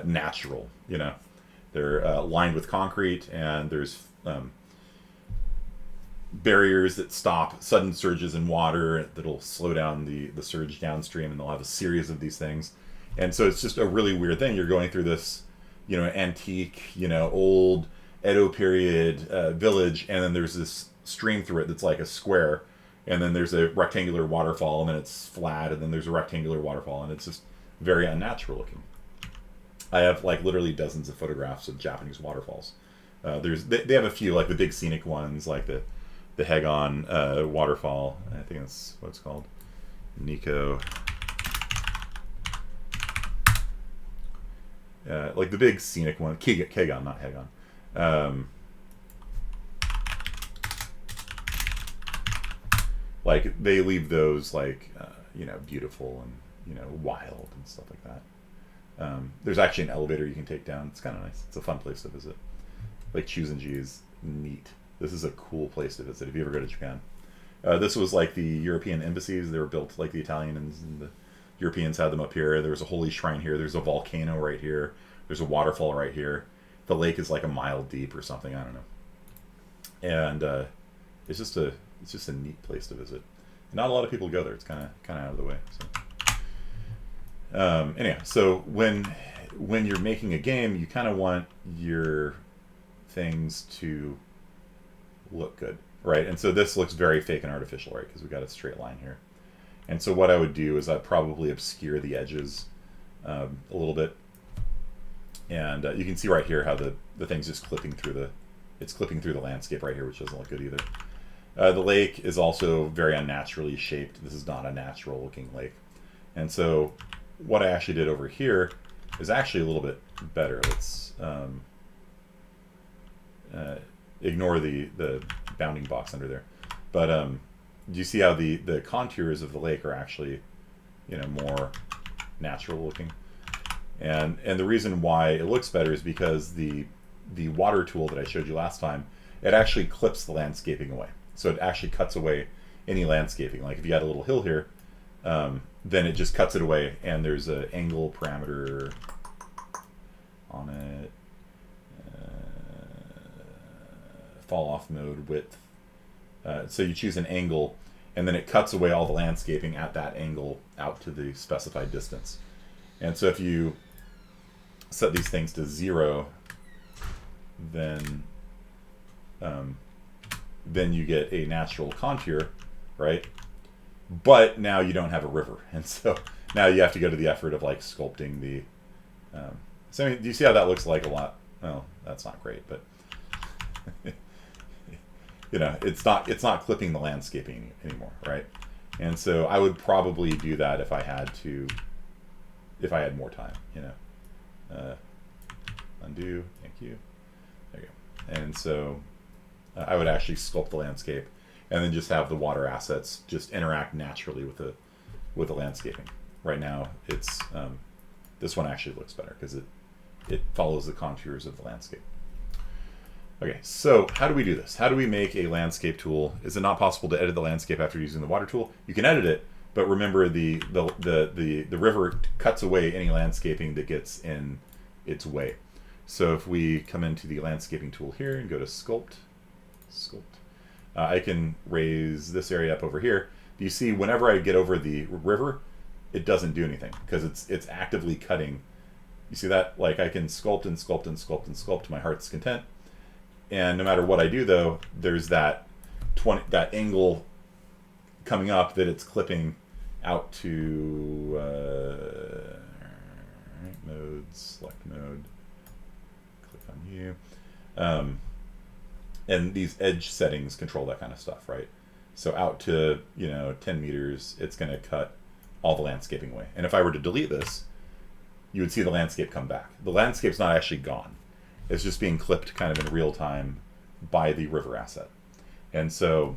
natural, you know. They're lined with concrete, and there's barriers that stop sudden surges in water that'll slow down the surge downstream, and they'll have a series of these things. And so it's just a really weird thing. You're going through this, you know, antique, you know, old Edo period village, and then there's this stream through it that's like a square, and then there's a rectangular waterfall, and then it's flat, and then there's a rectangular waterfall, and it's just very unnatural looking. I have like literally dozens of photographs of Japanese waterfalls. They have a few, like the big scenic ones, like the Hegon waterfall. I think that's what it's called. Nikko. Like the big scenic one, Kegon, not Hegon. Like they leave those like you know, beautiful and, you know, wild and stuff like that. There's actually an elevator you can take down. It's kind of nice. It's a fun place to visit. Like Chuzenji is neat. This is a cool place to visit if you ever go to Japan. This was like the European embassies. They were built like the Italians and the Europeans had them up here. There's a holy shrine here. There's a volcano right here. There's a waterfall right here. The lake is like a mile deep or something. I don't know. And it's just a neat place to visit. Not a lot of people go there. It's kind of out of the way. So anyhow, so when you're making a game, you kind of want your things to look good, right? And so this looks very fake and artificial, right? Because we got a straight line here. And so what I would do is I'd probably obscure the edges a little bit. And you can see right here how the thing's just clipping through the landscape right here, which doesn't look good either. The lake is also very unnaturally shaped. This is not a natural looking lake. And so what I actually did over here is actually a little bit better. Let's ignore the bounding box under there. But do you see how the contours of the lake are actually, you know, more natural looking? And the reason why it looks better is because the water tool that I showed you last time, it actually clips the landscaping away. So it actually cuts away any landscaping. Like if you had a little hill here, then it just cuts it away, and there's an angle parameter on it. Fall off mode width. So you choose an angle, and then it cuts away all the landscaping at that angle out to the specified distance. And so if you set these things to 0, then then you get a natural contour, right? But now you don't have a river, and so now you have to go to the effort of like sculpting the. So I mean, do you see how that looks like a lot? Well, that's not great, but you know, it's not clipping the landscaping anymore, right? And so I would probably do that if I had more time, you know. Undo, thank you. There you go. And so I would actually sculpt the landscape, and then just have the water assets just interact naturally with the landscaping. Right now, it's this one actually looks better because it follows the contours of the landscape. Okay, so how do we do this? How do we make a landscape tool? Is it not possible to edit the landscape after using the water tool? You can edit it, but remember the river cuts away any landscaping that gets in its way. So if we come into the landscaping tool here and go to sculpt, I can raise this area up over here. Do you see whenever I get over the river, it doesn't do anything because it's actively cutting. You see that? Like I can sculpt and sculpt and sculpt and sculpt to my heart's content. And no matter what I do though, there's that angle coming up that it's clipping out to modes, select mode, click on you. And these edge settings control that kind of stuff, right? So out to, 10 meters, it's going to cut all the landscaping away. And if I were to delete this, you would see the landscape come back. The landscape's not actually gone. It's just being clipped kind of in real time by the river asset. And so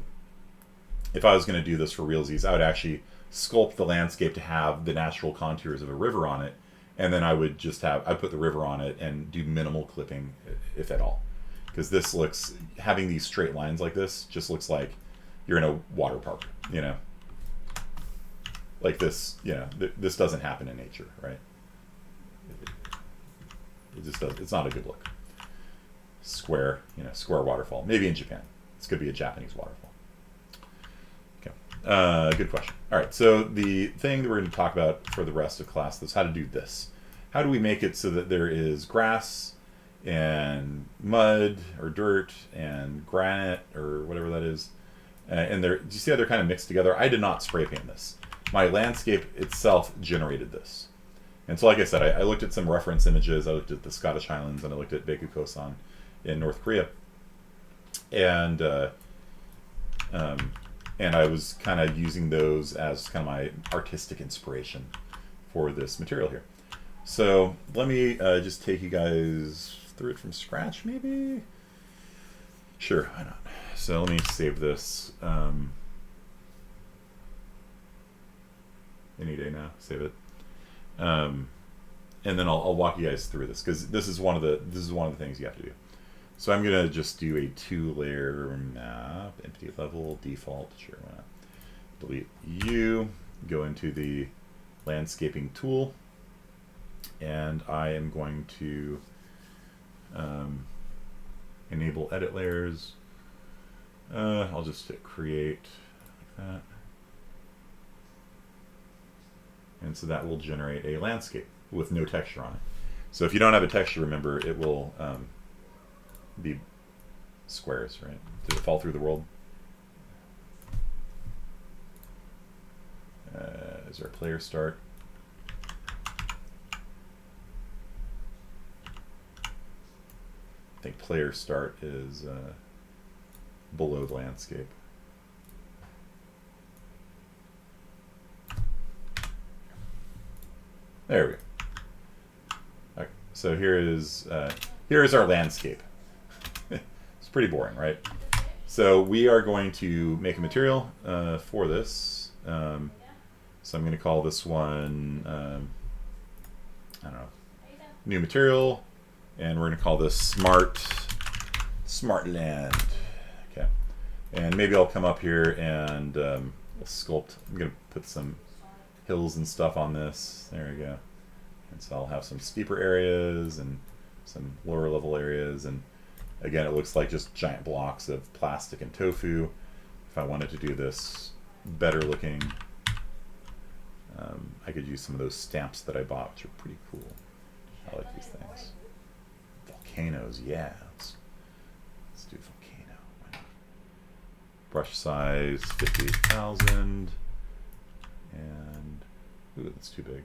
if I was going to do this for realsies, I would actually sculpt the landscape to have the natural contours of a river on it. And then I would I'd put the river on it and do minimal clipping, if at all. Because this looks, having these straight lines like this just looks like you're in a water park, Like this, this doesn't happen in nature, right? It just does. It's not a good look. Square waterfall. Maybe in Japan. This could be a Japanese waterfall. Okay. Good question. All right. So the thing that we're going to talk about for the rest of class is how to do this. How do we make it so that there is grass and mud or dirt and granite or whatever that is? And do you see how they're kind of mixed together? I did not spray paint this. My landscape itself generated this. And so, like I said, I looked at some reference images. I looked at the Scottish Highlands, and I looked at Baekukosan in North Korea. And I was kind of using those as kind of my artistic inspiration for this material here. So let me just take you guys through it from scratch, maybe? Sure, why not? So let me save this any day now. Save it. And then I'll walk you guys through this because this is one of the things you have to do. So I'm gonna just do a 2-layer map, empty level, default. Sure, why not? Delete you. Go into the landscaping tool, and I am going to enable edit layers. I'll just hit create like that. And so that will generate a landscape with no texture on it. So if you don't have a texture, remember, it will be squares, right? Did it fall through the world? Is there a player start? I think player start is below the landscape. There we go. Okay, so here is our landscape. It's pretty boring, right? So we are going to make a material for this. So I'm going to call this one, I don't know, new material, and we're going to call this Smart Land. Okay, and maybe I'll come up here and sculpt. I'm going to put some hills and stuff on this. There we go. And so I'll have some steeper areas and some lower level areas, and again, it looks like just giant blocks of plastic and tofu. If I wanted to do this better looking, I could use some of those stamps that I bought, which are pretty cool. I like these things. Volcanoes, yeah. Let's do volcano. Why not? brush size 50,000, and ooh, that's too big.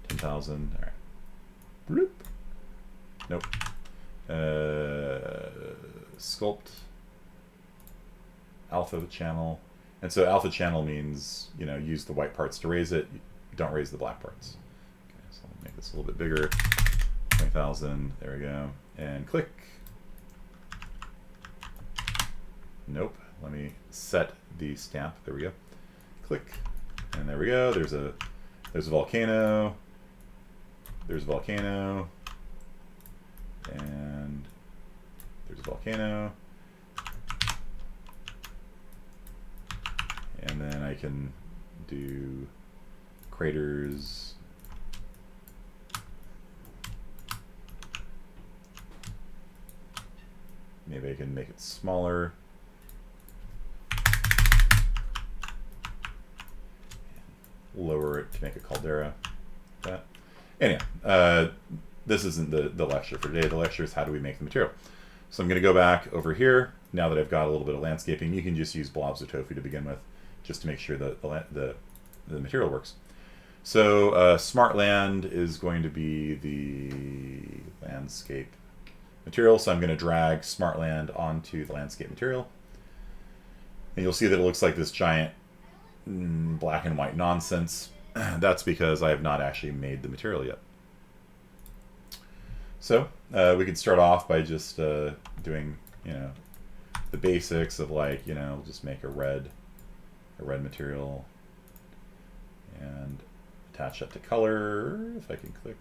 10,000. All right. Bloop. Nope. Sculpt. Alpha channel. And so alpha channel means, you know, use the white parts to raise it. Don't raise the black parts. Okay, so let me make this a little bit bigger. 20,000. There we go. And click. Nope. Let me set the stamp. There we go. Click. And there we go. There's a volcano. There's a volcano. And there's a volcano. And then I can do craters. Maybe I can make it smaller. Lower it to make a caldera. That. Anyway, this isn't the lecture for today. The lecture is how do we make the material. So I'm going to go back over here. Now that I've got a little bit of landscaping, you can just use blobs of tofu to begin with, just to make sure that the material works. So smart land is going to be the landscape material. So I'm going to drag smart land onto the landscape material. And you'll see that it looks like this giant black and white nonsense. That's because I have not actually made the material yet. So we could start off by just doing, you know, the basics of, like, you know, just make a red material and attach that to color. If I can click,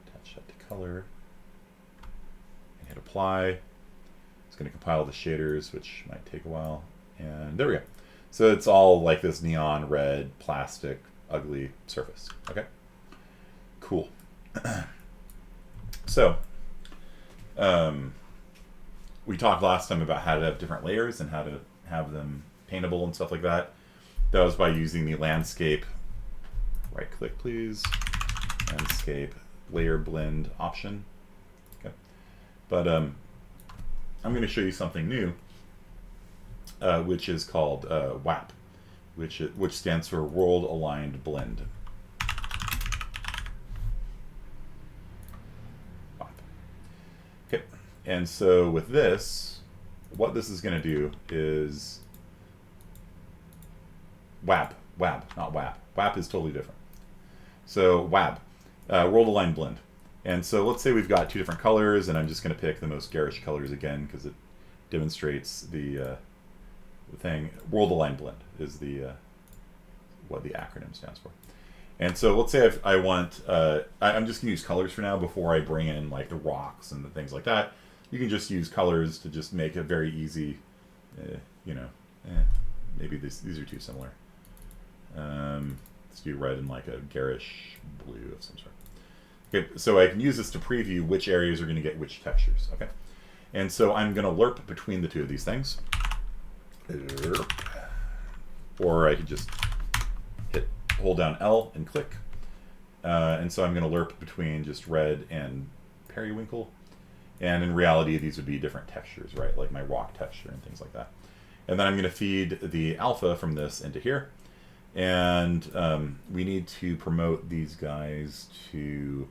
attach that to color and hit apply. It's going to compile the shaders, which might take a while. And there we go. So it's all like this neon red plastic ugly surface. Okay, cool. So we talked last time about how to have different layers and how to have them paintable and stuff like that. That was by using the landscape, right click please, landscape layer blend option. Okay, but I'm going to show you something new, which is called WAP, which stands for World Aligned Blend. WAP. Okay, and so with this, what this is going to do is WAP, not WAP. WAP is totally different. So WAP, World Aligned Blend. And so let's say we've got two different colors, and I'm just going to pick the most garish colors again because it demonstrates the thing. World Aligned Blend is the what the acronym stands for. And so let's say I want, I'm just going to use colors for now before I bring in like the rocks and the things like that. You can just use colors to just make it very easy, you know, maybe these are too similar. Let's do red and like a garish blue of some sort. Okay, so I can use this to preview which areas are going to get which textures. Okay, and so I'm going to lerp between the two of these things. Or I could just hold down L and click. And so I'm going to lerp between just red and periwinkle. And in reality, these would be different textures, right? Like my rock texture and things like that. And then I'm going to feed the alpha from this into here. And we need to promote these guys to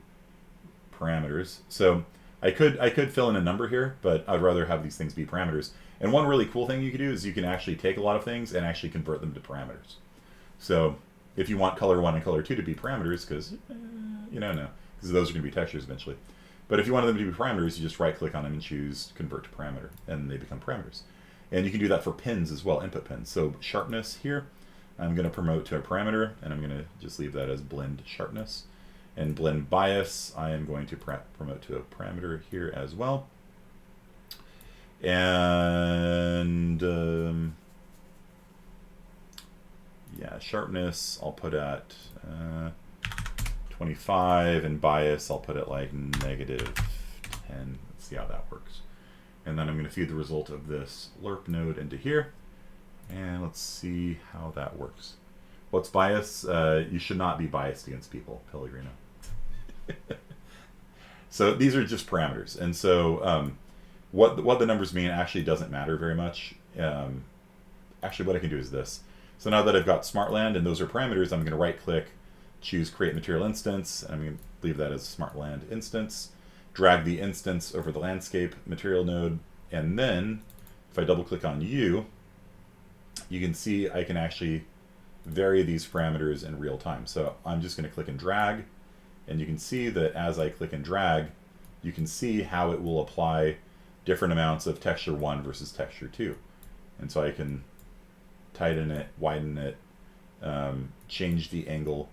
parameters. So I could fill in a number here, but I'd rather have these things be parameters. And one really cool thing you can do is you can actually take a lot of things and actually convert them to parameters. So if you want color 1 and color 2 to be parameters, because, you know, no, because those are going to be textures eventually. But if you wanted them to be parameters, you just right-click on them and choose Convert to Parameter, and they become parameters. And you can do that for pins as well, input pins. So sharpness here, I'm going to promote to a parameter, and I'm going to just leave that as blend sharpness. And blend bias, I am going to promote to a parameter here as well. And yeah, sharpness I'll put at 25, and bias I'll put at like -10. Let's see how that works. And then I'm going to feed the result of this lerp node into here, and let's see how that works. What's bias? You should not be biased against people, Pellegrino. So these are just parameters, and so what the numbers mean actually doesn't matter very much. Actually, what I can do is this. So now that I've got SmartLand and those are parameters, I'm going to right click, choose Create Material Instance, and I'm going to leave that as SmartLand Instance. Drag the instance over the landscape material node, and then if I double click on you can see I can actually vary these parameters in real time. So I'm just going to click and drag, and you can see that as I click and drag, you can see how it will apply different amounts of texture 1 versus texture 2. And so I can tighten it, widen it, change the angle,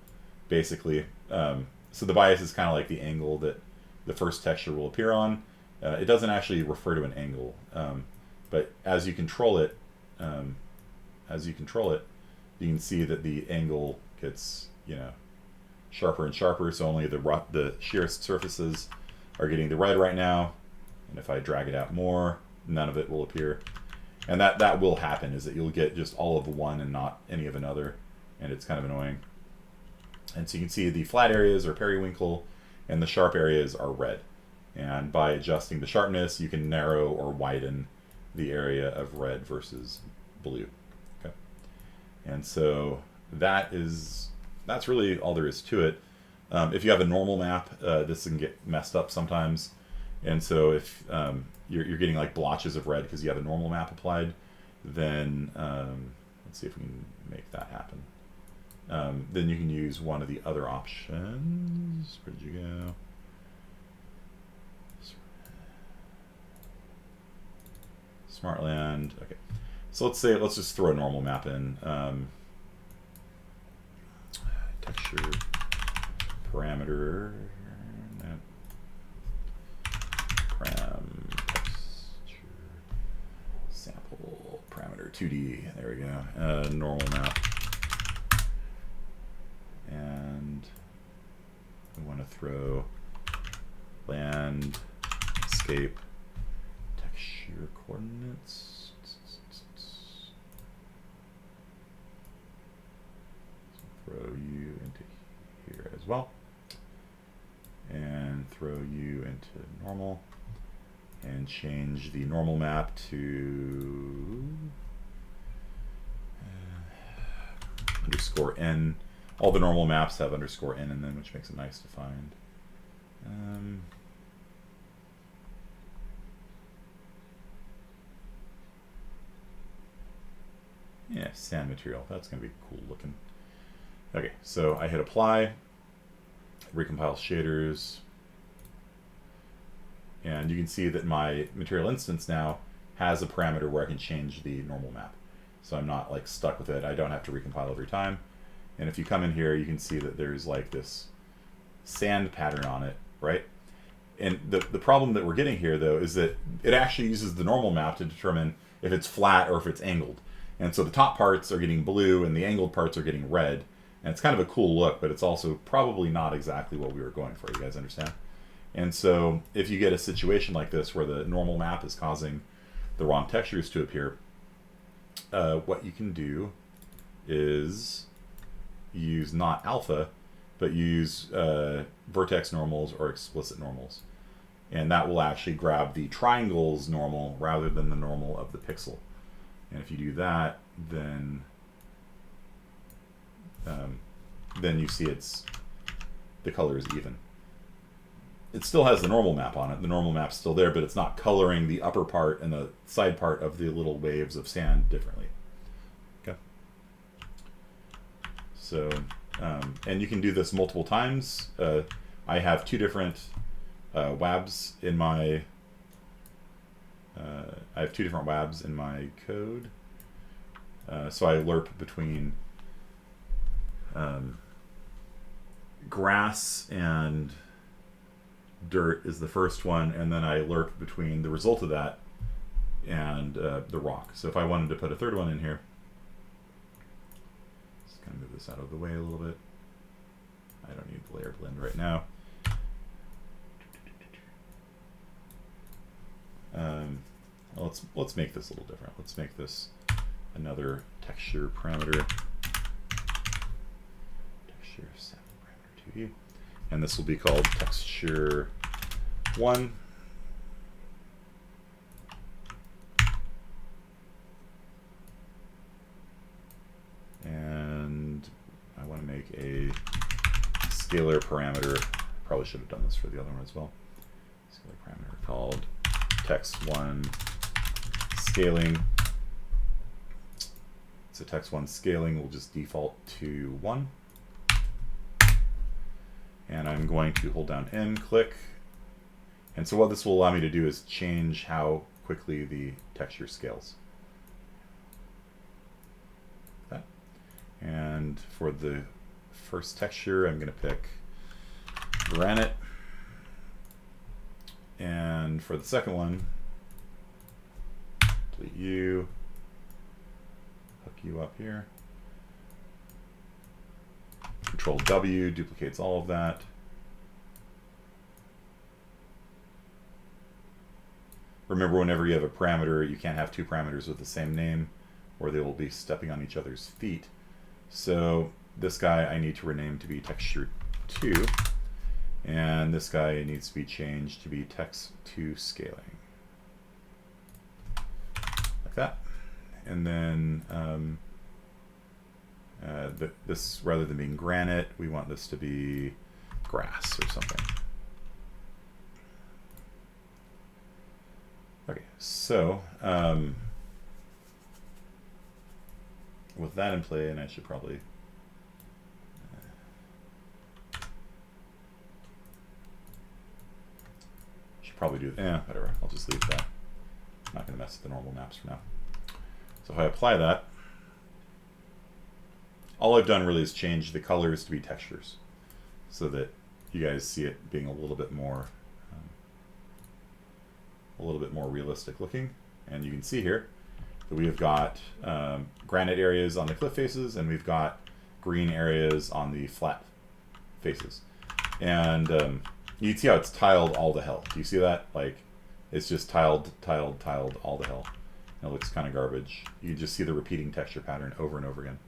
basically. So the bias is kind of like the angle that the first texture will appear on. It doesn't actually refer to an angle, but as you control it, you can see that the angle gets, sharper and sharper. So only the shearest surfaces are getting the red right now, and if I drag it out more, none of it will appear. And that will happen, is that you'll get just all of one and not any of another, and it's kind of annoying. And so you can see the flat areas are periwinkle, and the sharp areas are red. And by adjusting the sharpness, you can narrow or widen the area of red versus blue. Okay. And so that's really all there is to it. If you have a normal map, this can get messed up sometimes. And so if you're getting like blotches of red because you have a normal map applied, then let's see if we can make that happen. Then you can use one of the other options. Where did you go? SmartLand. Okay. So let's just throw a normal map in. Texture parameter. Texture sample parameter 2D. There we go. Normal map. And we want to throw landscape texture coordinates. Throw you into here as well. And throw you into normal. And change the normal map to _n. All the normal maps have _n in them, which makes it nice to find. Yeah, sand material. That's going to be cool looking. Okay, so I hit apply, recompile shaders, and you can see that my material instance now has a parameter where I can change the normal map. So I'm not like stuck with it. I don't have to recompile every time. And if you come in here, you can see that there's like this sand pattern on it, right? And the problem that we're getting here, though, is that it actually uses the normal map to determine if it's flat or if it's angled. And so the top parts are getting blue and the angled parts are getting red. And it's kind of a cool look, but it's also probably not exactly what we were going for. You guys understand? And so if you get a situation like this where the normal map is causing the wrong textures to appear, what you can do is use not alpha, but use vertex normals or explicit normals. And that will actually grab the triangle's normal rather than the normal of the pixel. And if you do that, then you see the color is even. It still has the normal map on it. The normal map's still there, but it's not coloring the upper part and the side part of the little waves of sand differently. Okay. So, and you can do this multiple times. I have two different WABs in my code. So I lerp between grass and dirt is the first one, and then I lerp between the result of that and the rock. So if I wanted to put a third one in here, just kind of move this out of the way a little bit. I don't need the layer blend right now. Let's make this a little different. Let's make this another texture parameter. Texture sample parameter 2e. And this will be called texture 1. scalar parameter. Probably should have done this for the other one as well. Scalar parameter called text1 scaling. So text1 scaling will just default to 1. And I'm going to hold down N, click. And so what this will allow me to do is change how quickly the texture scales. That. And for the first texture, I'm going to pick granite. And for the second one, delete you, hook you up here. Control W duplicates all of that. Remember, whenever you have a parameter, you can't have two parameters with the same name, or they will be stepping on each other's feet. So this guy I need to rename to be texture2, and this guy needs to be changed to be text2 scaling, like that. And then this, rather than being granite, we want this to be grass or something. Okay, so with that in play, and I should probably do, whatever, I'll just leave that. I'm not going to mess with the normal maps for now. So if I apply that, all I've done really is change the colors to be textures so that you guys see it being a little bit more realistic looking. And you can see here that we've got granite areas on the cliff faces, and we've got green areas on the flat faces. And you can see how it's tiled all to hell. Do you see that? Like, it's just tiled all to hell. And it looks kind of garbage. You just see the repeating texture pattern over and over again.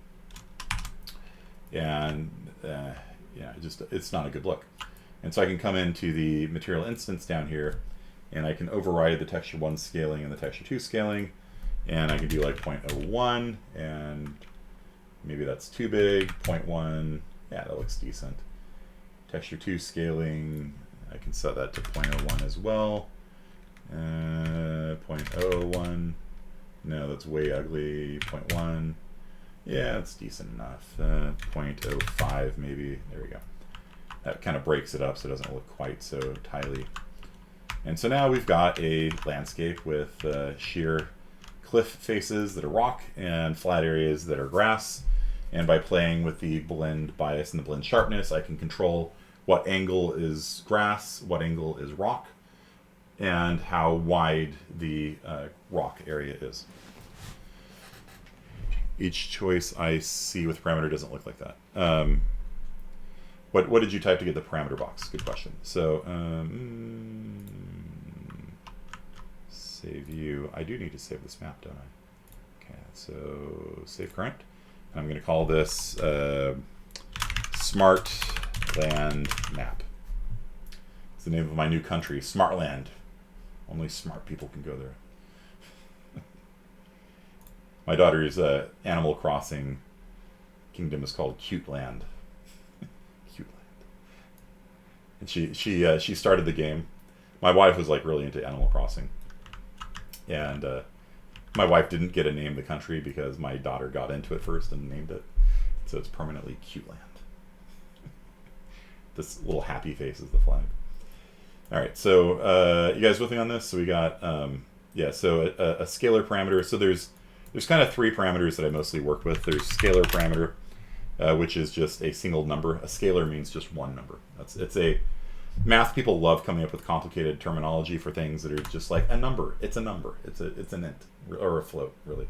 And yeah, it's not a good look. And so I can come into the material instance down here, and I can override the texture 1 scaling and the texture 2 scaling, and I can do like 0.01, and maybe that's too big. 0.1, yeah, that looks decent. Texture 2 scaling, I can set that to 0.01 as well. 0.01, no, that's way ugly. 0.1, yeah, it's decent enough. 0.05 maybe, there we go. That kind of breaks it up so it doesn't look quite so tiley. And so now we've got a landscape with sheer cliff faces that are rock and flat areas that are grass. And by playing with the blend bias and the blend sharpness, I can control what angle is grass, what angle is rock, and how wide the rock area is. Each choice I see with parameter doesn't look like that. What did you type to get the parameter box? Good question. So save view. I do need to save this map, don't I? Okay, so save current. And I'm going to call this Smart Land Map. It's the name of my new country, Smartland. Only smart people can go there. My daughter's Animal Crossing kingdom is called Cute Land. Cute Land. And she started the game. My wife was like really into Animal Crossing, and my wife didn't get to name the country because my daughter got into it first and named it, so it's permanently Cute Land. This little happy face is the flag. All right, so you guys with me on this? So we got yeah, so a scalar parameter. So there's kind of three parameters that I mostly work with. There's scalar parameter, which is just a single number. A scalar means just one number. It's a math people love coming up with complicated terminology for things that are just like a number. It's a number. It's an int or a float, really.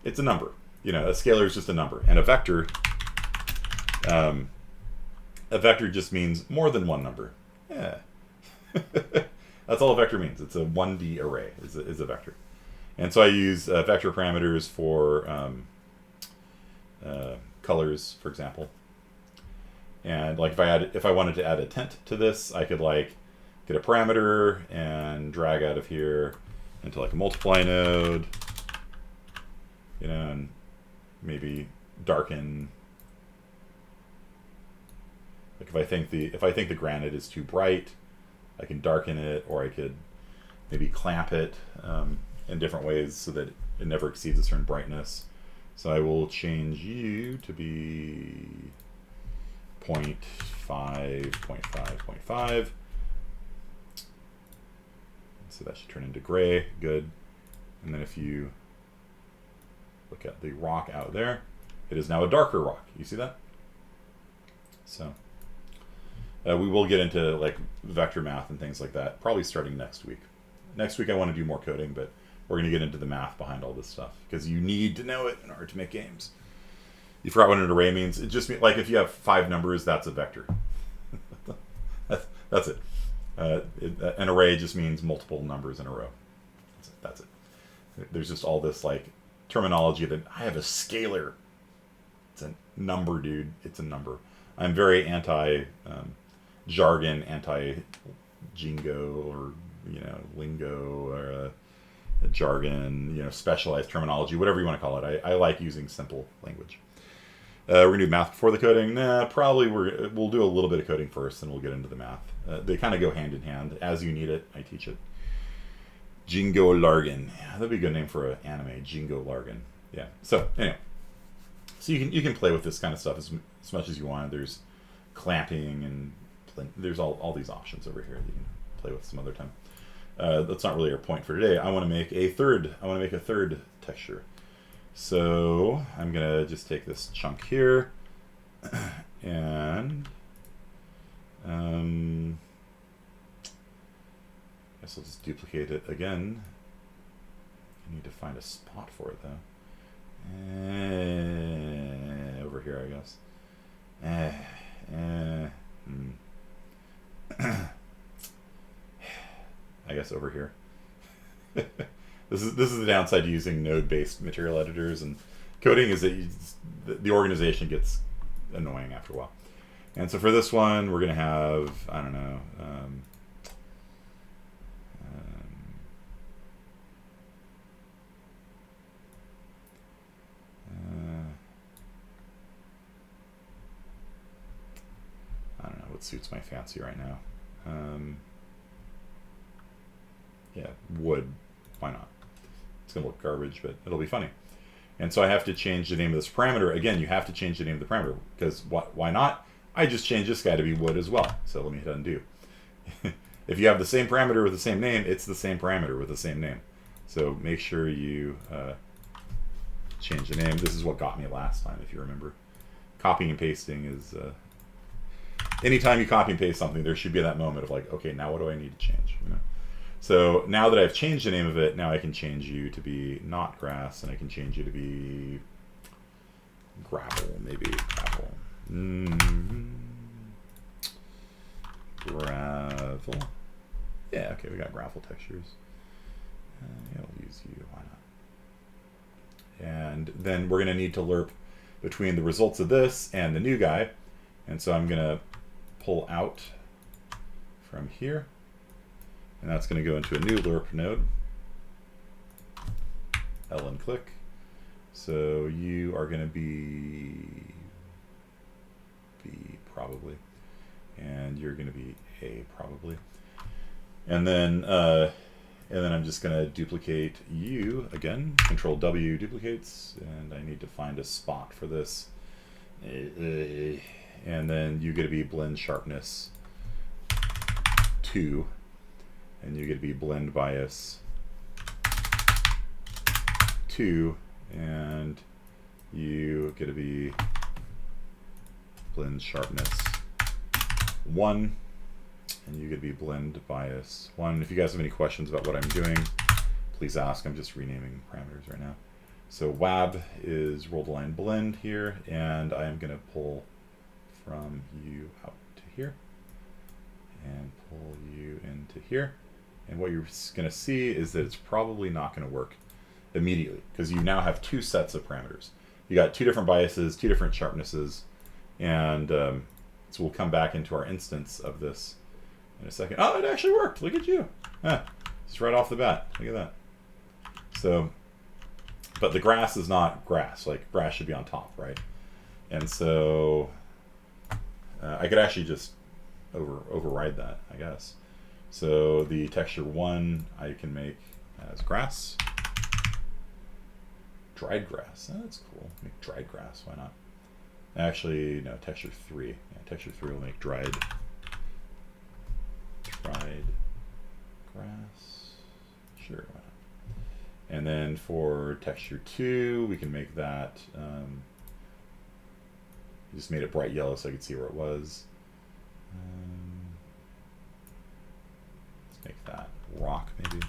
It's a number. You know, a scalar is just a number, and a vector just means more than one number. Yeah. That's all a vector means. It's a 1D array is a vector. And so I use vector parameters for colors, for example. And like if I wanted to add a tint to this, I could like get a parameter and drag out of here into like a multiply node, you know, and maybe darken Like if I think the granite is too bright, I can darken it, or I could maybe clamp it in different ways so that it never exceeds a certain brightness. So I will change you to be 0.5, 0.5, 0.5. So that should turn into gray. Good. And then if you look at the rock out there, it is now a darker rock. You see that? So we will get into like vector math and things like that probably starting next week. Next week I want to do more coding, but we're going to get into the math behind all this stuff because you need to know it in order to make games. You forgot what an array means? It just means like if you have 5 numbers, that's a vector. that's it. An array just means multiple numbers in a row. That's it. There's just all this like terminology that I have a scalar. It's a number, dude. It's a number. I'm very anti jargon, anti jingo or lingo or jargon, specialized terminology, whatever you want to call it. I like using simple language. We're gonna do math before the coding. Nah, probably we'll do a little bit of coding first, and we'll get into the math. They kind of go hand in hand. As you need it, I teach it. Jingo Largan. Yeah, that'd be a good name for an anime. Jingo Largan. Yeah. So anyway, so you can play with this kind of stuff as much as you want. There's clamping and there's all these options over here that you can play with some other time. That's not really our point for today. I want to make a third texture. So I'm gonna just take this chunk here and I guess I'll just duplicate it again. I need to find a spot for it though. Over here, I guess. I guess over here. This is the downside to using node-based material editors and coding is that the organization gets annoying after a while. And so for this one, we're going to have, I don't know, I don't know what suits my fancy right now. Yeah, wood. Why not? It's going to look garbage, but it'll be funny. And so I have to change the name of this parameter. Again, you have to change the name of the parameter because why not? I just changed this guy to be wood as well. So let me hit undo. If you have the same parameter with the same name, it's the same parameter with the same name. So make sure you change the name. This is what got me last time, if you remember. Copying and pasting is... anytime you copy and paste something, there should be that moment of like, okay, now what do I need to change? So now that I've changed the name of it, now I can change you to be not grass, and I can change you to be gravel, maybe gravel. Gravel. Yeah, okay, we got gravel textures. Yeah, I'll use you, why not? And then we're going to need to lerp between the results of this and the new guy. And so I'm going to pull out from here. And that's going to go into a new lerp node. Ln click. So you are going to be B probably. And you're going to be A probably. And then I'm just going to duplicate you again. Control W duplicates. And I need to find a spot for this. And then you get to be blend sharpness 2. And you get to be blend bias 2, and you get to be blend sharpness 1, and you get to be blend bias 1. If you guys have any questions about what I'm doing, please ask. I'm just renaming parameters right now. So WAB is roll the line blend here, and I am going to pull from you out to here and pull you into here. And what you're going to see is that it's probably not going to work immediately because you now have 2 sets of parameters. You got 2 different biases, 2 different sharpnesses, and so we'll come back into our instance of this in a second. Oh, it actually worked. Look at you. Just right off the bat. Look at that. So, but the grass is not grass. Like grass should be on top, right? And so I could actually just override that, I guess. So the texture 1 I can make as grass. Dried grass. Oh, that's cool. Make dried grass. Why not? Actually, no. Texture 3. Yeah, texture 3 will make dried grass. Sure. Why not? And then for texture 2, we can make that. Just made it bright yellow so I could see where it was. Let's make that rock, maybe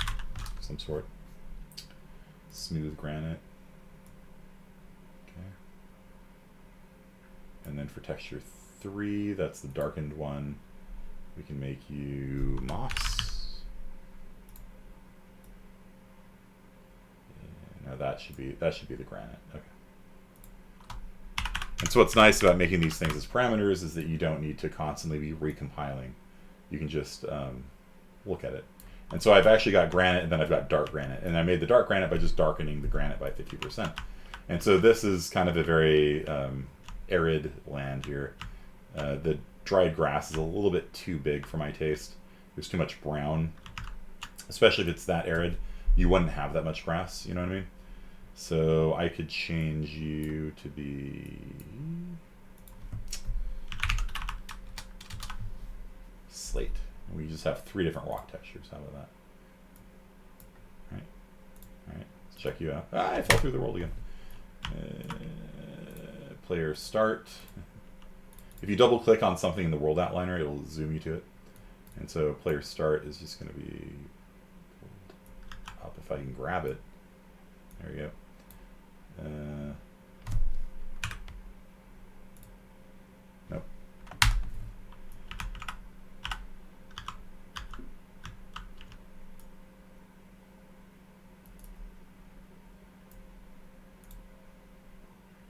some sort. Smooth granite. Okay. And then for texture 3, that's the darkened one. We can make you moss. Yeah, now that should be the granite. Okay. And so what's nice about making these things as parameters is that you don't need to constantly be recompiling. You can just look at it. And so I've actually got granite, and then I've got dark granite. And I made the dark granite by just darkening the granite by 50%. And so this is kind of a very arid land here. The dried grass is a little bit too big for my taste. There's too much brown, especially if it's that arid. You wouldn't have that much grass, you know what I mean? So I could change you to be slate. We just have 3 different rock textures. How about that? All right. Let's check you out. Ah, I fell through the world again. Player start. If you double click on something in the world outliner, it'll zoom you to it. And so player start is just going to be up if I can grab it. There we go. Nope.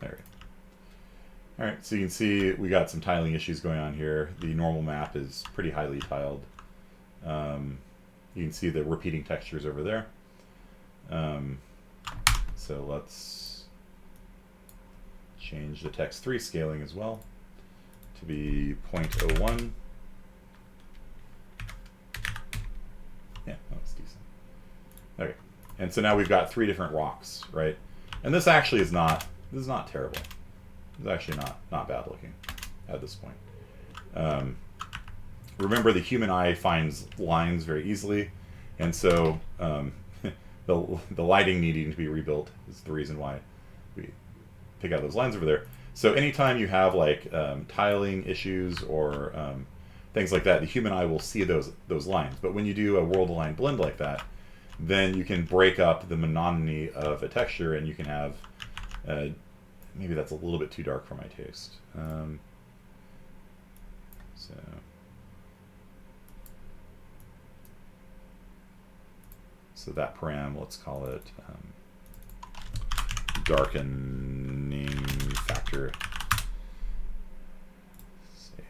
There we go. All right, so you can see we got some tiling issues going on here. The normal map is pretty highly tiled. You can see the repeating textures over there. So let's change the text 3 scaling as well to be 0.01. Yeah, that's decent. Okay, and so now we've got 3 different rocks, right? And this actually is not terrible. It's actually not bad looking at this point. Remember, the human eye finds lines very easily, and so the lighting needing to be rebuilt is the reason why we pick out those lines over there. So anytime you have like tiling issues or things like that, the human eye will see those lines. But when you do a world aligned blend like that, then you can break up the monotony of a texture, and you can have maybe that's a little bit too dark for my taste. So that param, let's call it darkening factor. Save.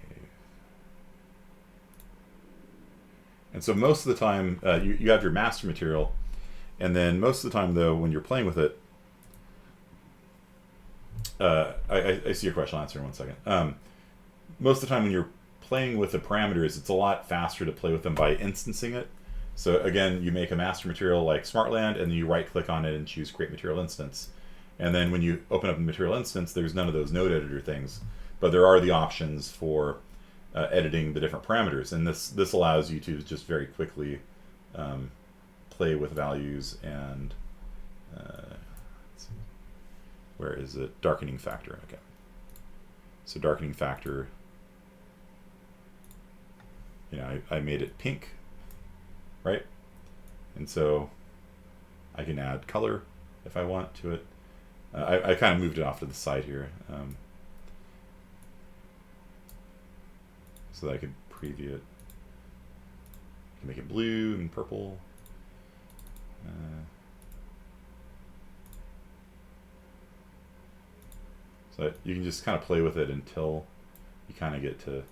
And so most of the time, you have your master material, and then most of the time, though, when you're playing with it, I see your question. I'll answer in 1 second. Most of the time when you're playing with the parameters, it's a lot faster to play with them by instancing it. So again, you make a master material like Smartland, and then you right-click on it and choose Create Material Instance. And then when you open up the Material Instance, there's none of those node editor things, but there are the options for editing the different parameters. And this allows you to just very quickly play with values and let's see, where is it? Darkening factor. Okay. So darkening factor. You know, I made it pink. Right? And so I can add color if I want to it. I kind of moved it off to the side here so that I could preview it. I can make it blue and purple. So you can just kind of play with it until you kind of get to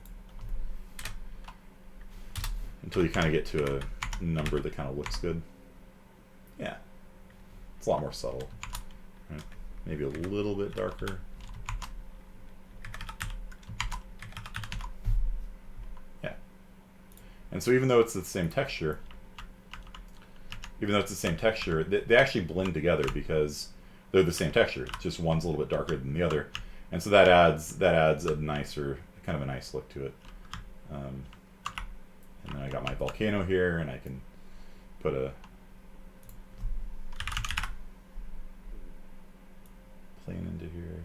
a number that kind of looks good. Yeah, it's a lot more subtle, right? Maybe a little bit darker. And so even though it's the same texture, they actually blend together because they're the same texture. Just one's a little bit darker than the other, and so that adds a nicer, kind of a nice look to it. And then I got my volcano here, and I can put a plane into here.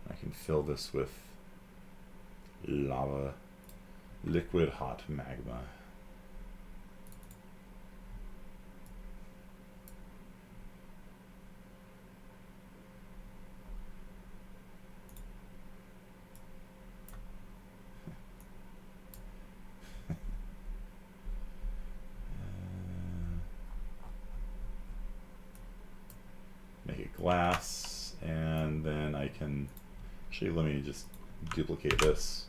I can fill this with lava, liquid hot magma. Make it glass, and then I can actually, let me just duplicate this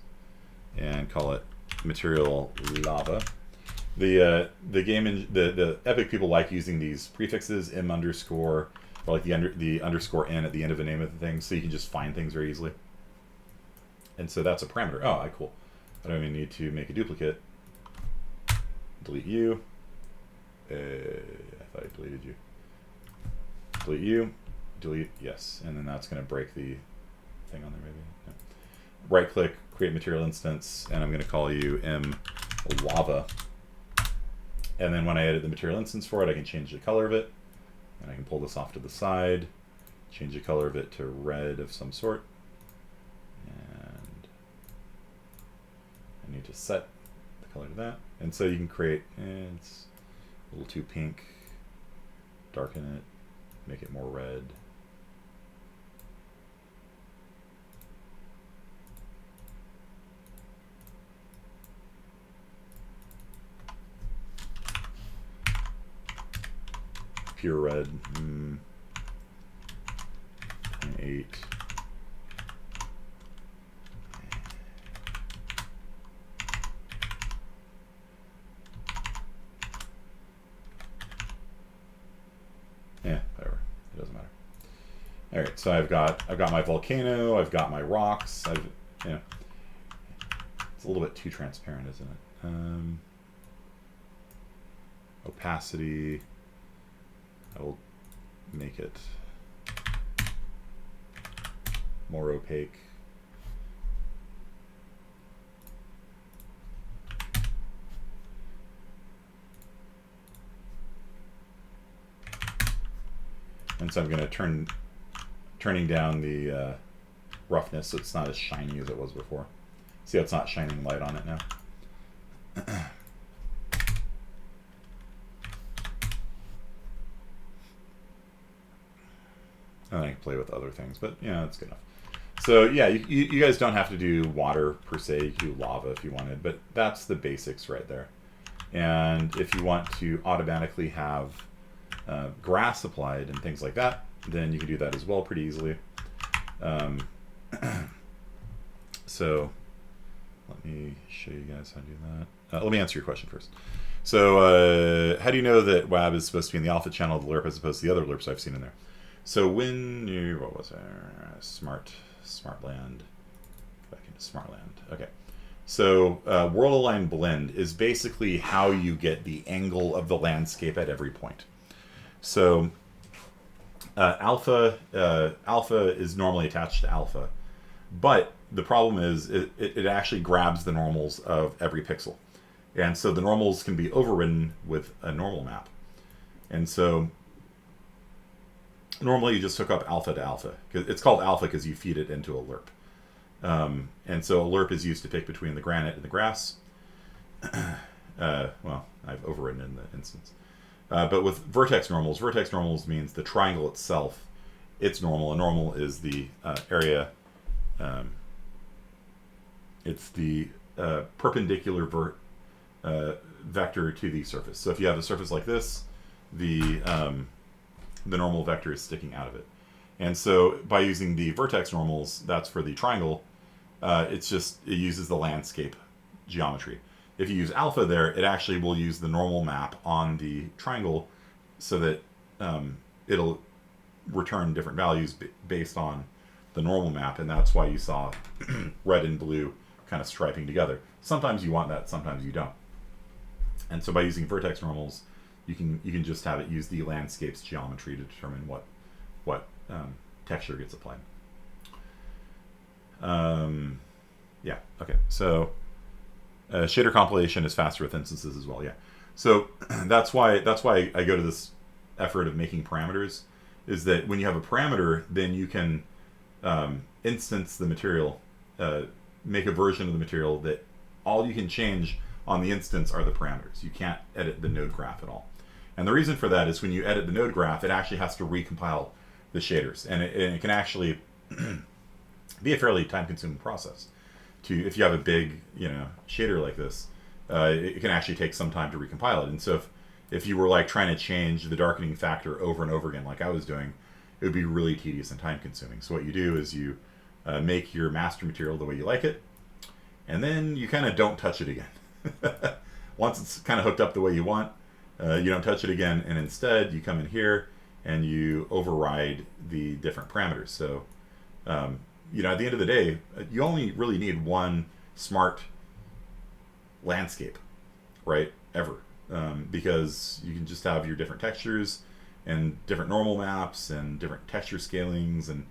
and call it material lava. The the Epic people like using these prefixes m underscore, or like the underscore n at the end of the name of the thing, so you can just find things very easily. And so that's a parameter. Oh, cool. I don't even need to make a duplicate. Delete you. I thought I deleted you. Delete you. Delete, yes. And then that's going to break the thing on there, maybe. No. Right click, create material instance, and I'm going to call you m lava. And then when I edit the material instance for it, I can change the color of it. And I can pull this off to the side, change the color of it to red of some sort. And I need to set the color to that. And so you can create, it's a little too pink, darken it, make it more red. Pure red, 0.8. Yeah, whatever. It doesn't matter. All right, so I've got my volcano, I've got my rocks. It's a little bit too transparent, isn't it? Opacity. I will make it more opaque. And so I'm going to turning down the roughness so it's not as shiny as it was before. See how it's not shining light on it now? And I can play with other things, but yeah, that's good enough. So yeah, you guys don't have to do water per se. You can do lava if you wanted, but that's the basics right there. And if you want to automatically have grass applied and things like that, then you can do that as well pretty easily. So let me show you guys how to do that. Let me answer your question first. So how do you know that WAB is supposed to be in the alpha channel of the lerp as opposed to the other lerps I've seen in there? So when you, what was there? Smartland. Back into Smartland. Okay. So world align blend is basically how you get the angle of the landscape at every point. So alpha is normally attached to alpha, but the problem is it actually grabs the normals of every pixel, and so the normals can be overridden with a normal map, and so normally you just hook up alpha to alpha. It's called alpha because you feed it into a lerp. And so a lerp is used to pick between the granite and the grass. Well, I've overridden in the instance. But with vertex normals means the triangle itself, it's normal. A normal is the area, it's the perpendicular vector to the surface. So if you have a surface like this, the normal vector is sticking out of it. And so by using the vertex normals, that's for the triangle, it uses the landscape geometry. If you use alpha there, it actually will use the normal map on the triangle so that it'll return different values based on the normal map, and that's why you saw red and blue kind of striping together. Sometimes you want that, sometimes you don't. And so by using vertex normals, you can just have it use the landscape's geometry to determine what texture gets applied. Yeah. Okay. So shader compilation is faster with instances as well. Yeah. So that's why I go to this effort of making parameters. Is that when you have a parameter, then you can instance the material, make a version of the material that all you can change on the instance are the parameters. You can't edit the node graph at all. And the reason for that is when you edit the node graph, it actually has to recompile the shaders, and it can actually be a fairly time-consuming process. If you have a big shader like this, it can actually take some time to recompile it. And so if you were like trying to change the darkening factor over and over again, like I was doing, it would be really tedious and time-consuming. So what you do is you make your master material the way you like it, and then you kind of don't touch it again. Once it's kind of hooked up the way you want, you don't touch it again, and instead you come in here and you override the different parameters. So at the end of the day, you only really need one smart landscape, right? Ever. Because you can just have your different textures and different normal maps and different texture scalings, and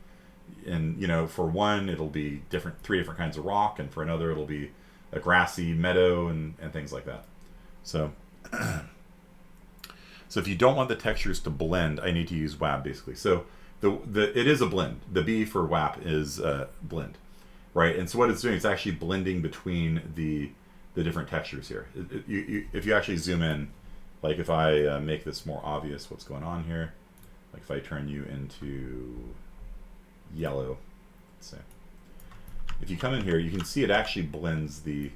for one it'll be three different kinds of rock, and for another it'll be a grassy meadow and things like that. So so if you don't want the textures to blend, I need to use WAB basically. So it is a blend. The B for WAP is blend, right? And so what it's doing, it's actually blending between the different textures here. If you actually zoom in, like if I make this more obvious what's going on here, like if I turn you into yellow, let's say. If you come in here, you can see it actually blends the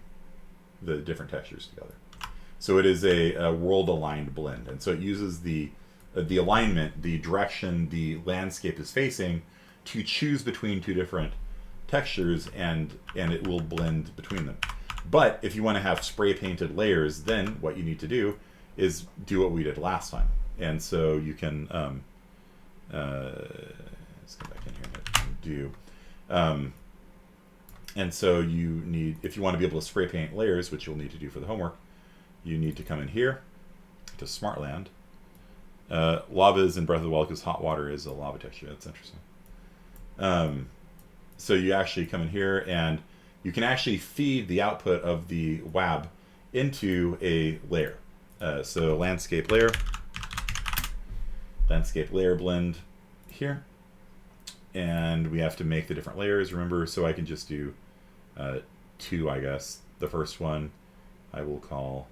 different textures together. So it is a world-aligned blend, and so it uses the alignment, the direction the landscape is facing, to choose between two different textures, and it will blend between them. But if you want to have spray-painted layers, then what you need to do is do what we did last time. And so you can let's go back in here and do. And so you need, if you want to be able to spray paint layers, which you'll need to do for the homework, you need to come in here to Smartland. Lava is in Breath of the Wild because hot water is a lava texture. That's interesting. So you actually come in here and you can actually feed the output of the WAB into a layer. So landscape layer blend here. And we have to make the different layers, remember, so I can just do two, I guess. The first one I will call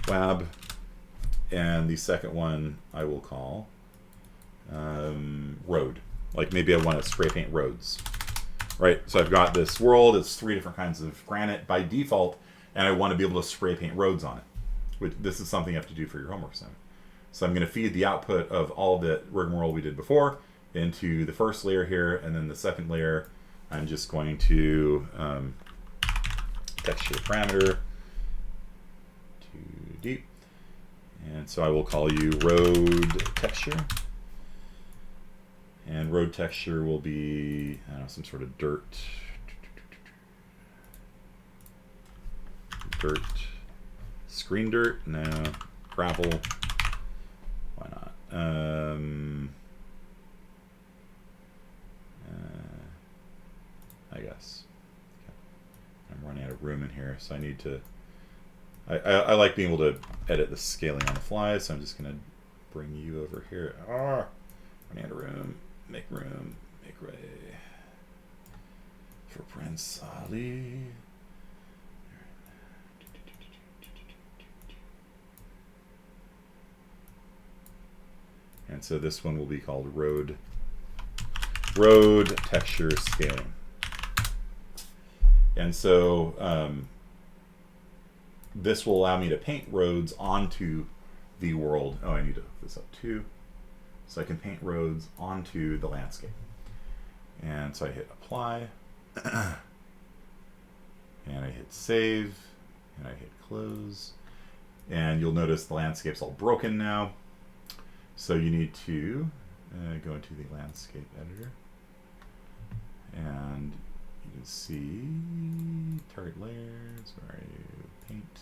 WAB, and the second one I will call road. Like maybe I want to spray paint roads, right? So I've got this world, it's three different kinds of granite by default, and I want to be able to spray paint roads on it. This is something you have to do for your homework assignment. So I'm going to feed the output of all the rigmarole we did before into the first layer here, and then the second layer I'm just going to texture parameter too deep, and so I will call you road texture, and road texture will be, I don't know, some sort of dirt, screen dirt, no, gravel. Why not? I guess. Okay. I'm running out of room in here, so I need to. I like being able to edit the scaling on the fly, so I'm just gonna bring you over here. Running out of room. Make room. Make way for Prince Ali. And so this one will be called road texture scaling. And so this will allow me to paint roads onto the world. Oh, I need to hook this up too. So I can paint roads onto the landscape. And so I hit apply, and I hit save, and I hit close. And you'll notice the landscape's all broken now. So you need to go into the landscape editor, and you can see target layers. Where are you? Paint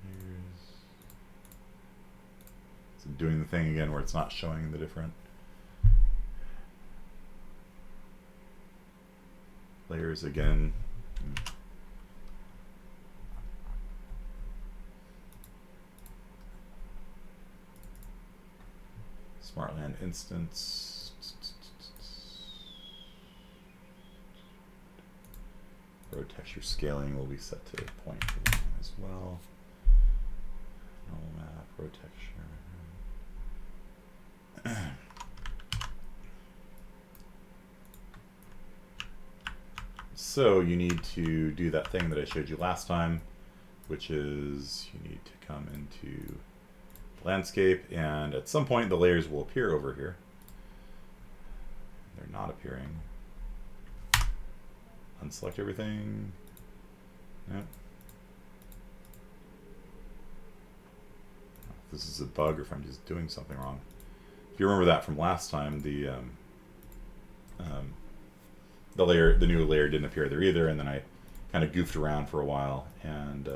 layers. So doing the thing again where it's not showing the different layers again. Smartland instance. Road texture scaling will be set to 0.1 as well. Normal map, road texture. So you need to do that thing that I showed you last time, which is you need to come into landscape, and at some point the layers will appear over here. They're not appearing. Unselect everything. Yep. If this is a bug or if I'm just doing something wrong. If you remember that from last time, the new layer didn't appear there either, and then I kind of goofed around for a while, and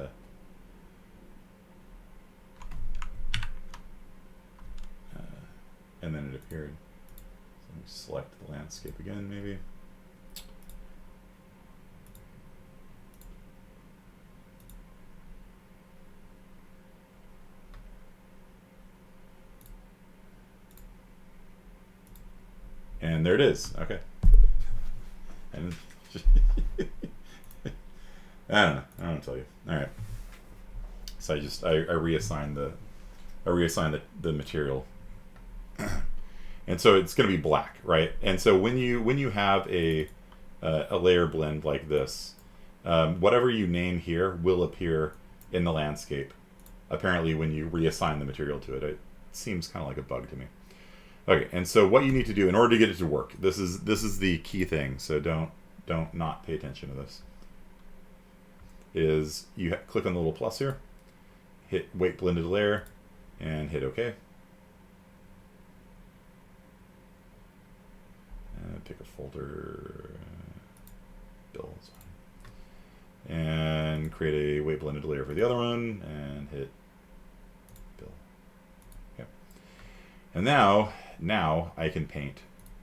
then it appeared. So let me select the landscape again, maybe. And there it is. Okay. And I don't know. I don't want to tell you. All right. So I reassigned the material, and so it's going to be black, right? And so when you have a layer blend like this, whatever you name here will appear in the landscape. Apparently, when you reassign the material to it, it seems kind of like a bug to me. Okay, and so what you need to do in order to get it to work, this is the key thing. So don't not pay attention to this. Is you click on the little plus here, hit weight blended layer, and hit OK. And pick a folder, bills, and create a weight blended layer for the other one, and hit bill. Okay. And now I can paint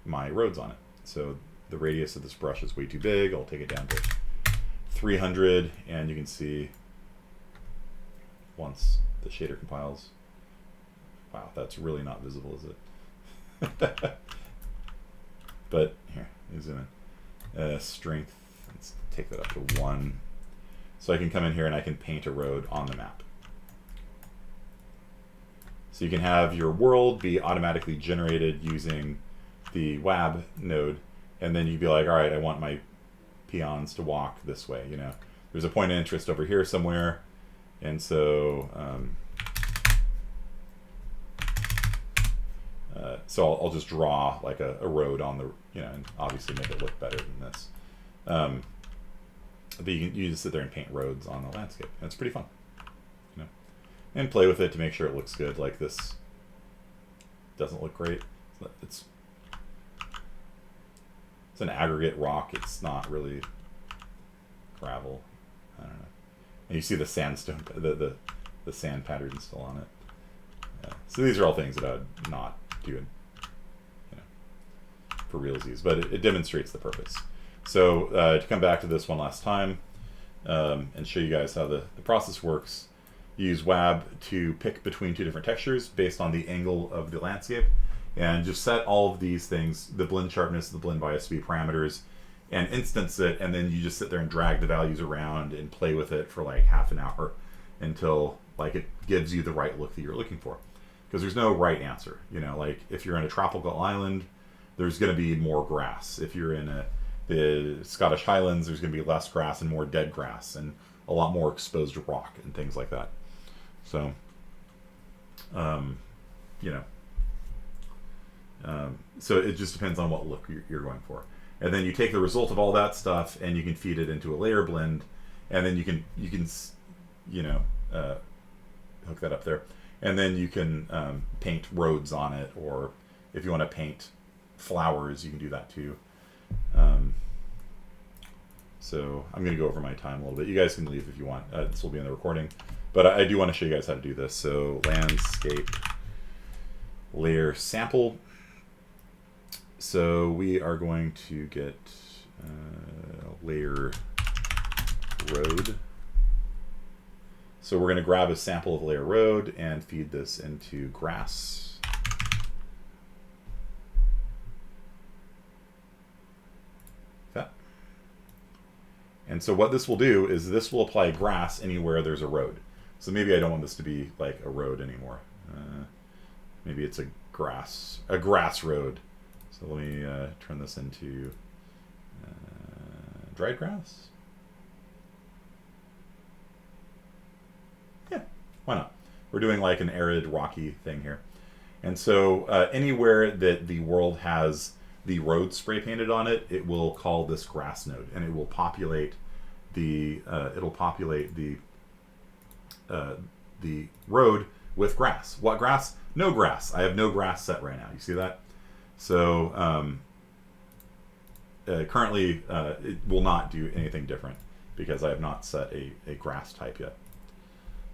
my roads on it. So the radius of this brush is way too big. I'll take it down to 300, and you can see once the shader compiles. Wow, that's really not visible, is it? But here, zoom in. Strength, let's take that up to 1. So I can come in here and I can paint a road on the map. So you can have your world be automatically generated using the WAB node, and then you'd be like, all right, I want my peons to walk this way. You know, there's a point of interest over here somewhere, and so so I'll just draw like a road on the, you know, and obviously make it look better than this. But you just sit there and paint roads on the landscape. And it's pretty fun, you know, and play with it to make sure it looks good. Like this doesn't look great. It's an aggregate rock. It's not really gravel. I don't know. And you see the sandstone, the sand pattern still on it. Yeah. So these are all things that I would not do, you know, for realsies, but it demonstrates the purpose. So to come back to this one last time and show you guys how the process works, you use WAB to pick between 2 different textures based on the angle of the landscape, and just set all of these things, the blend sharpness, the blend bias to be parameters, and instance it, and then you just sit there and drag the values around and play with it for like half an hour until like it gives you the right look that you're looking for. Because there's no right answer. You know, like if you're in a tropical island, there's going to be more grass. If you're in the Scottish Highlands, there's going to be less grass and more dead grass and a lot more exposed rock and things like that. So, you know, so it just depends on what look you're going for. And then you take the result of all that stuff and you can feed it into a layer blend, and then you can you know, hook that up there. And then you can paint roads on it, or if you want to paint flowers, you can do that too. So I'm going to go over my time a little bit. You guys can leave if you want. This will be in the recording. But I do want to show you guys how to do this. So landscape layer sample. So we are going to get layer road. So we're going to grab a sample of layer road and feed this into grass. That. And so what this will do is this will apply grass anywhere there's a road. So maybe I don't want this to be like a road anymore. Maybe it's a grass road. So let me turn this into dried grass. Yeah, why not? We're doing like an arid, rocky thing here. And so anywhere that the world has the road spray painted on it, it will call this grass node, and it will populate the road with grass. What grass? No grass. I have no grass set right now. You see that? So currently it will not do anything different because I have not set a grass type yet.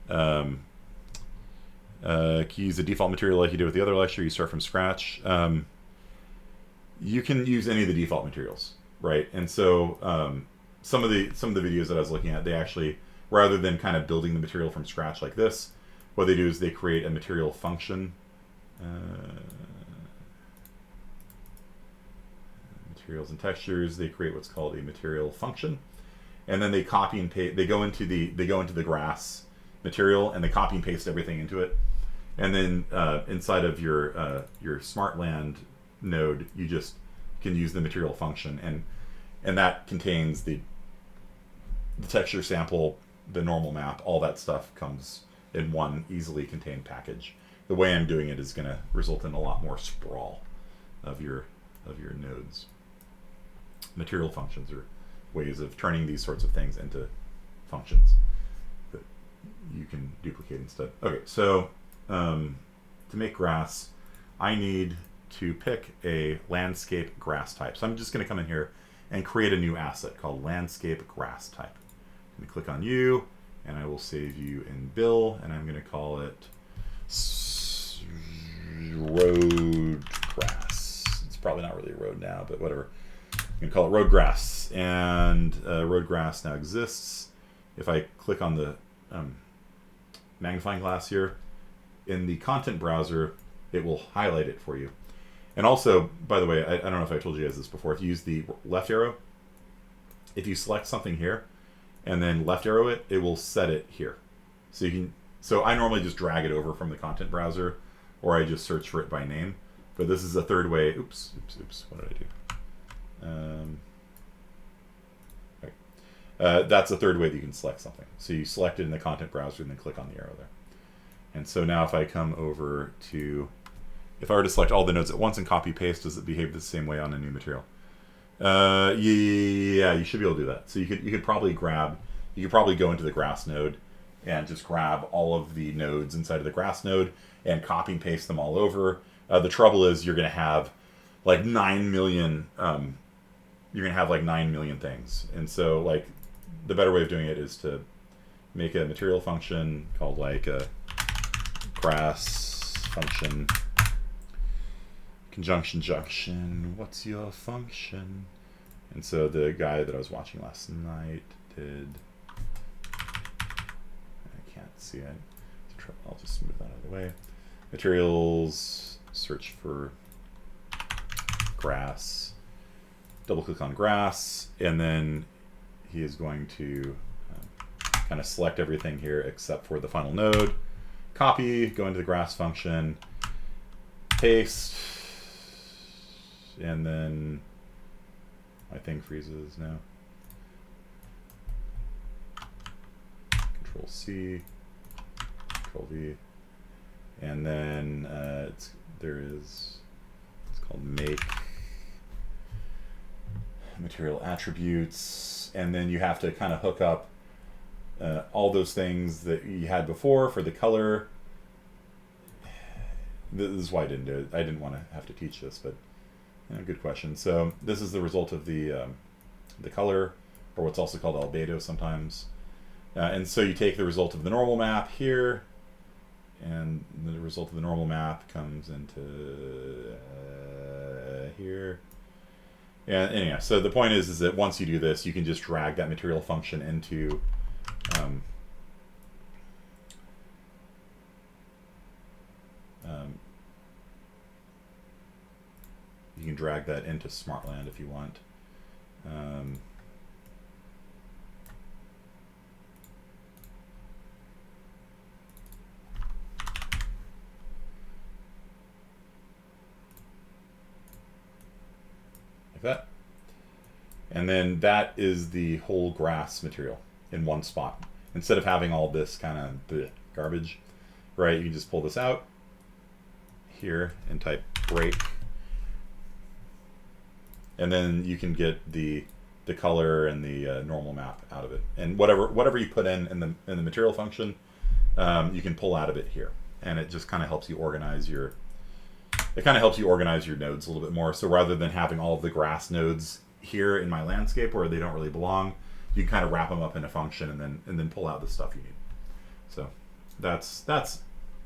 Can you use a default material like you did with the other lecture? You start from scratch. You can use any of the default materials, right? And so some of the videos that I was looking at, they actually, rather than kind of building the material from scratch like this, what they do is they create a material function. Materials and textures, they create what's called a material function, and then they copy and paste. They go into the grass material and they copy and paste everything into it. And then inside of your SmartLand node, you just can use the material function, and that contains the texture sample, the normal map, all that stuff comes in one easily contained package. The way I'm doing it is going to result in a lot more sprawl of your nodes. Material functions are ways of turning these sorts of things into functions that you can duplicate instead. Okay, so to make grass, I need to pick a landscape grass type. So I'm just going to come in here and create a new asset called landscape grass type. I'm going to click on you, and I will save you in Bill, and I'm going to call it road grass. It's probably not really a road now, but whatever. I'm going to call it road grass, and road grass now exists. If I click on the magnifying glass here, in the content browser, it will highlight it for you. And also, by the way, I don't know if I told you guys this before, if you use the left arrow, if you select something here and then left arrow it, it will set it here. So you can. So I normally just drag it over from the content browser, or I just search for it by name. But this is a third way. Oops. What did I do? That's a third way that you can select something. So you select it in the content browser and then click on the arrow there. And so now if I come over to, if I were to select all the nodes at once and copy paste, does it behave the same way on a new material? Yeah, you should be able to do that. So you could probably go into the grass node and just grab all of the nodes inside of the grass node and copy and paste them all over. The trouble is you're going to have like 9 million. You're going to have like 9 million things, and so like the better way of doing it is to make a material function called like a grass function conjunction junction. What's your function? And so the guy that I was watching last night did. I can't see it. I'll just move that out of the way. Materials. Search for grass. Double click on grass, and then he is going to kind of select everything here except for the final node. Copy, go into the grass function, paste, and then my thing freezes now. Control C, Control V, and then it's called make material attributes, and then you have to kind of hook up all those things that you had before for the color this is why I didn't do it. I didn't want to have to teach this, but good question. So this is the result of the color, or what's also called albedo sometimes. And so you take the result of the normal map here, and the result of the normal map comes into here. And anyhow, so the point is that once you do this, you can just drag that material function into you can drag that into Smartland if you want. Like that. And then that is the whole grass material in one spot. Instead of having all this kind of garbage, right, you can just pull this out here and type break. And then you can get the color and the normal map out of it. And whatever you put in the material function, you can pull out of it here. And it just kind of helps you organize your nodes a little bit more. So rather than having all of the grass nodes here in my landscape where they don't really belong, you can kind of wrap them up in a function and then pull out the stuff you need. So that's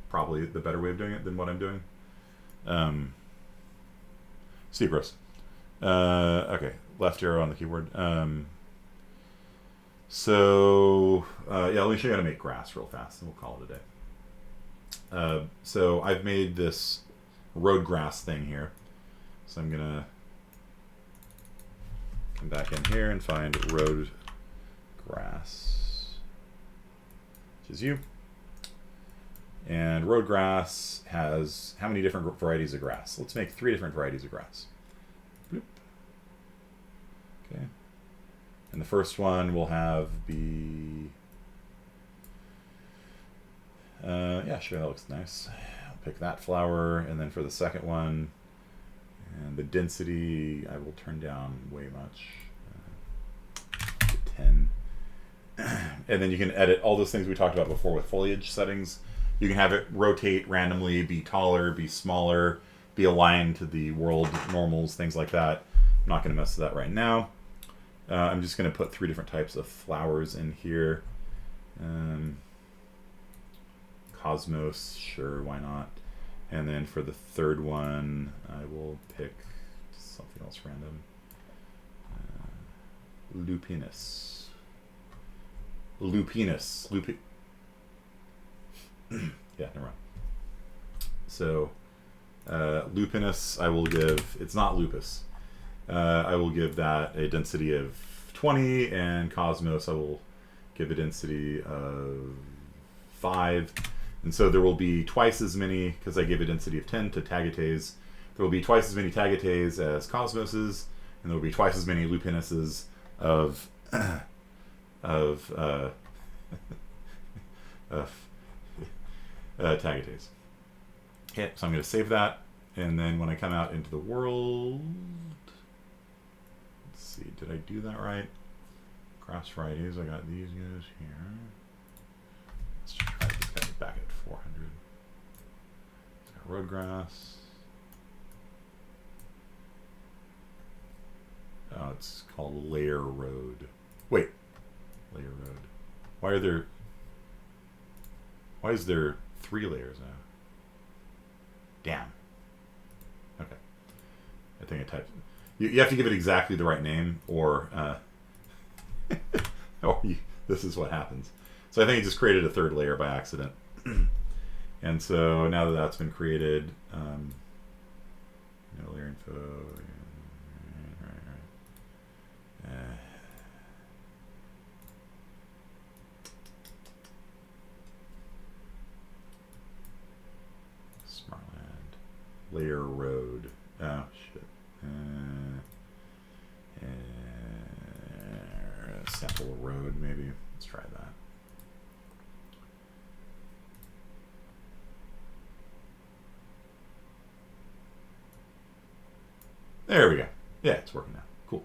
probably the better way of doing it than what I'm doing. Steve Gross. Okay, left arrow on the keyboard. Yeah, let me show you how to make grass real fast, and we'll call it a day. So I've made this road grass thing here. So I'm gonna come back in here and find road grass, which is you. And road grass has how many different varieties of grass? Let's make 3 different varieties of grass. Bloop. Okay. And the first one will have be yeah, sure, that looks nice. I'll pick that flower, and then for the second one, and the density I will turn down way much, to 10. And then you can edit all those things we talked about before with foliage settings. You can have it rotate randomly, be taller, be smaller, be aligned to the world normals, things like that. I'm not going to mess with that right now. I'm just going to put 3 different types of flowers in here. Cosmos, sure, why not? And then for the third one, I will pick something else random. Lupinus. Yeah, never mind. So, Lupinus, I will give, it's not lupus. I will give that a density of 20, and Cosmos, I will give a density of 5. And so there will be twice as many, because I gave a density of 10 to Tagates. There will be twice as many Tagates as Cosmoses, and there will be twice as many Lupinuses of Tagates. Okay, so I'm going to save that, and then when I come out into the world, let's see, did I do that right? Grass varieties, I got these guys here. Let's just try this guy back at 400. It's got road grass. Oh, it's called Layer Road. Wait, Layer Road. Why is there 3 layers now? Damn. Okay. I think I typed. You have to give it exactly the right name, or this is what happens. So I think it just created a 3rd layer by accident. And so now that that's been created, layer info. Smartland. Layer road. Oh, shit. Sample road, maybe. Let's try that. There we go. Yeah, it's working now. Cool.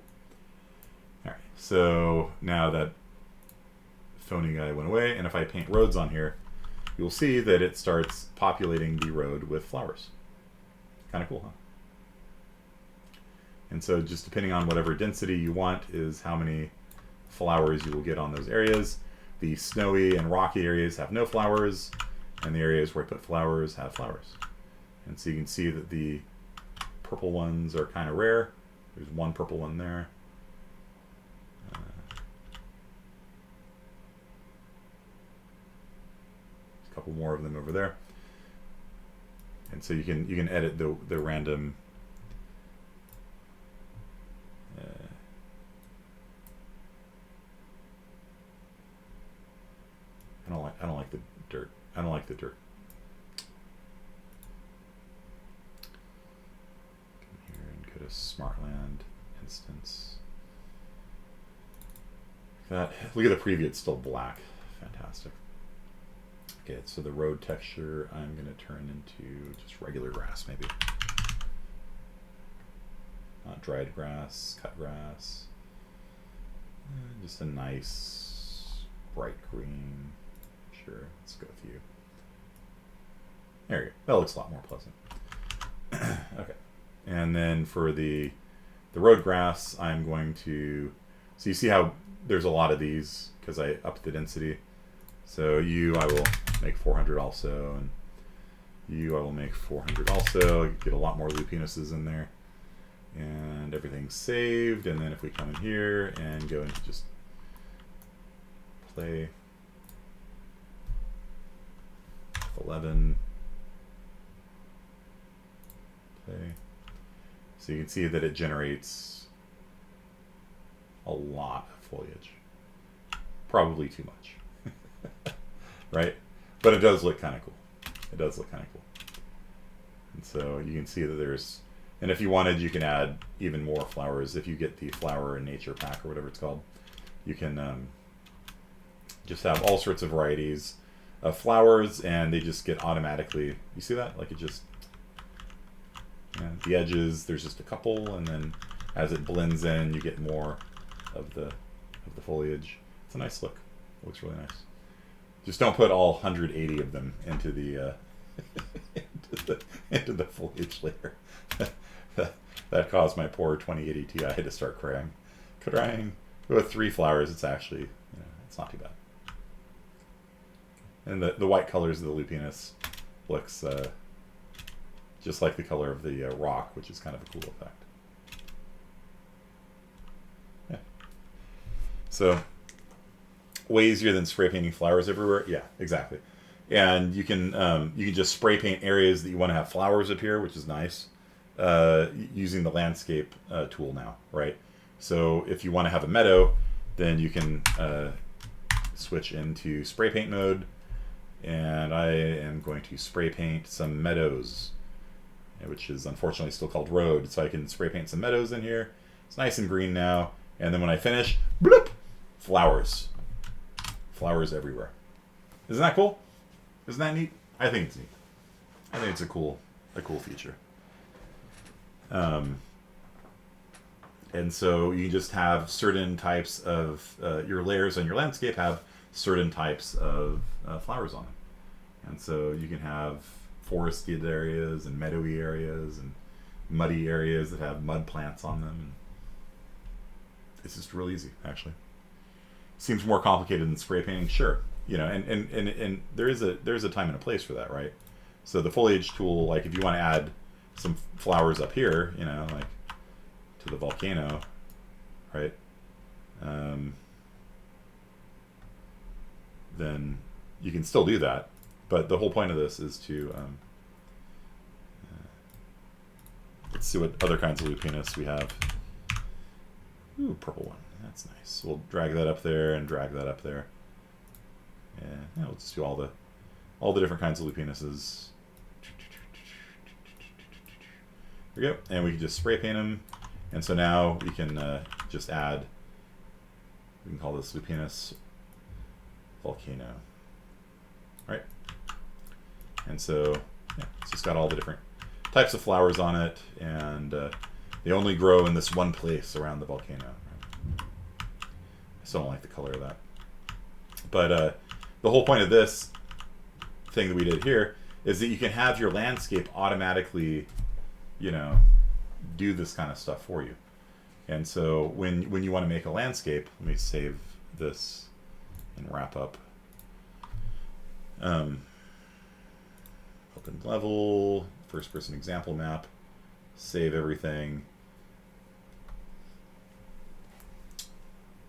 All right. So now that phony guy went away, and if I paint roads on here, you'll see that it starts populating the road with flowers. Kind of cool, huh? And so just depending on whatever density you want is how many flowers you will get on those areas. The snowy and rocky areas have no flowers, and the areas where I put flowers have flowers. And so you can see that the purple ones are kind of rare. There's one purple one there. A couple more of them over there. And so you can edit the random I don't like the dirt. I don't like the dirt. Come here and go to Smartland instance. That, look at the preview, it's still black. Fantastic. Okay, so the road texture I'm going to turn into just regular grass, maybe. Not dried grass, cut grass. Just a nice bright green. Sure, let's go with you. There you go. That looks a lot more pleasant. Okay. And then for the road grass, I'm going to... So you see how there's a lot of these because I upped the density. So you, I will make 400 also, and you, I will make 400 also. Get a lot more lupinuses in there. And everything's saved. And then if we come in here and go into just play 11, play. So you can see that it generates a lot of foliage. Probably too much. Right? But it does look kind of cool. It does look kind of cool. And so you can see that there's, and if you wanted, you can add even more flowers. If you get the flower in nature pack or whatever it's called, you can just have all sorts of varieties of flowers, and they just get automatically, you see that? Like it just, the edges, there's just a couple, and then as it blends in, you get more of the foliage. It's a nice look. It looks really nice. Just don't put all 180 of them into the into the foliage layer. That caused my poor 2080 Ti to start crying. With 3 flowers, it's actually, it's not too bad. And the white colors of the lupinus looks just like the color of the rock, which is kind of a cool effect. Yeah. So, way easier than spray painting flowers everywhere. Yeah, exactly. And you can just spray paint areas that you want to have flowers appear, which is nice, using the landscape tool now, right? So if you want to have a meadow, then you can switch into spray paint mode, and I am going to spray paint some meadows, which is unfortunately still called road. So I can spray paint some meadows in here. It's nice and green now, and then when I finish, bloop, flowers. Flowers everywhere. Isn't that cool? Isn't that neat? I think it's neat. I think it's a cool feature. And so you just have certain types of your layers on your landscape have certain types of flowers on them, and so you can have forested areas and meadowy areas and muddy areas that have mud plants on them. And it's just real easy, actually. Seems more complicated than spray painting, sure. And there is a time and a place for that, right? So the foliage tool, like if you want to add some flowers up here, like to the volcano, right? Then you can still do that, but the whole point of this is to let's see what other kinds of lupinus we have. Ooh, purple one. That's nice. We'll drag that up there and drag that up there. Yeah, we'll just do all the different kinds of lupinuses. There we go. And we can just spray paint them. And so now we can just add, we can call this lupinus volcano. Right? And so, yeah, it's just got all the different types of flowers on it, and they only grow in this one place around the volcano. Right? I still don't like the color of that. But the whole point of this thing that we did here is that you can have your landscape automatically, you know, do this kind of stuff for you. And so when you want to make a landscape, let me save this and wrap up. Open level, first person example map, save everything.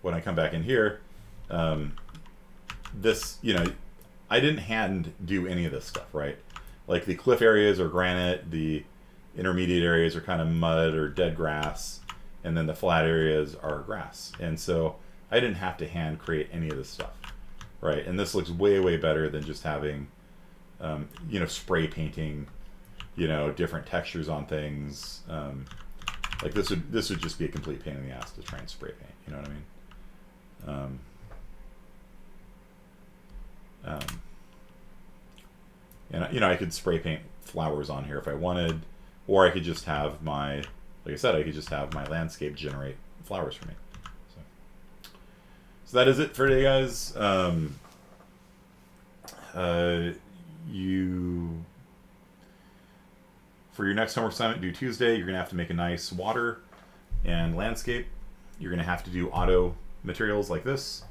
When I come back in here, this, you know, I didn't hand do any of this stuff, right? Like the cliff areas are granite, the intermediate areas are kind of mud or dead grass, and then the flat areas are grass. And so I didn't have to hand create any of this stuff, right? And this looks way, way better than just having, you know, spray painting, you know, different textures on things. Like this would just be a complete pain in the ass to try and spray paint, you know what I mean? And you know, I could spray paint flowers on here if I wanted, or I could just have my, like I said, I could just have my landscape generate flowers for me. So that is it for today, guys. For your next homework assignment due Tuesday, you're gonna have to make a nice water and landscape. You're gonna have to do auto materials like this,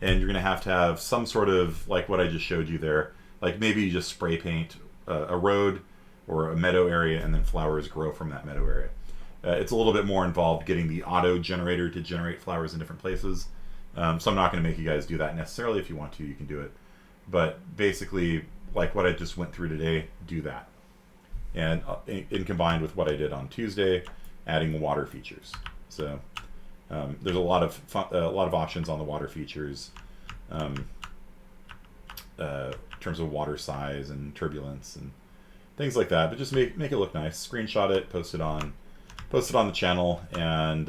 and you're gonna have to have some sort of, like what I just showed you there, like maybe you just spray paint a road or a meadow area, and then flowers grow from that meadow area. It's a little bit more involved getting the auto generator to generate flowers in different places. So I'm not going to make you guys do that necessarily. If you want to, you can do it. But basically, like what I just went through today, do that. And in combined with what I did on Tuesday, adding water features. So there's a lot of options on the water features. In terms of water size and turbulence and things like that, but just make it look nice. Screenshot it, post it on the channel, and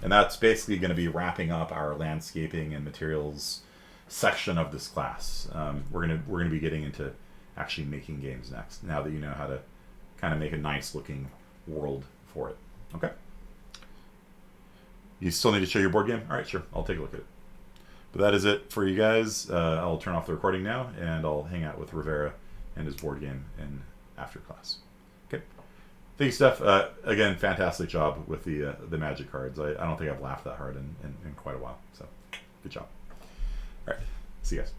that's basically going to be wrapping up our landscaping and materials section of this class. We're gonna be getting into actually making games next. Now that you know how to kind of make a nice looking world for it. Okay. You still need to show your board game? All right, sure. I'll take a look at it. But that is it for you guys. I'll turn off the recording now, and I'll hang out with Rivera and his board game in after class. Okay. Thank you, Steph. Again, fantastic job with the magic cards. I don't think I've laughed that hard in quite a while. So, good job. All right. See you guys.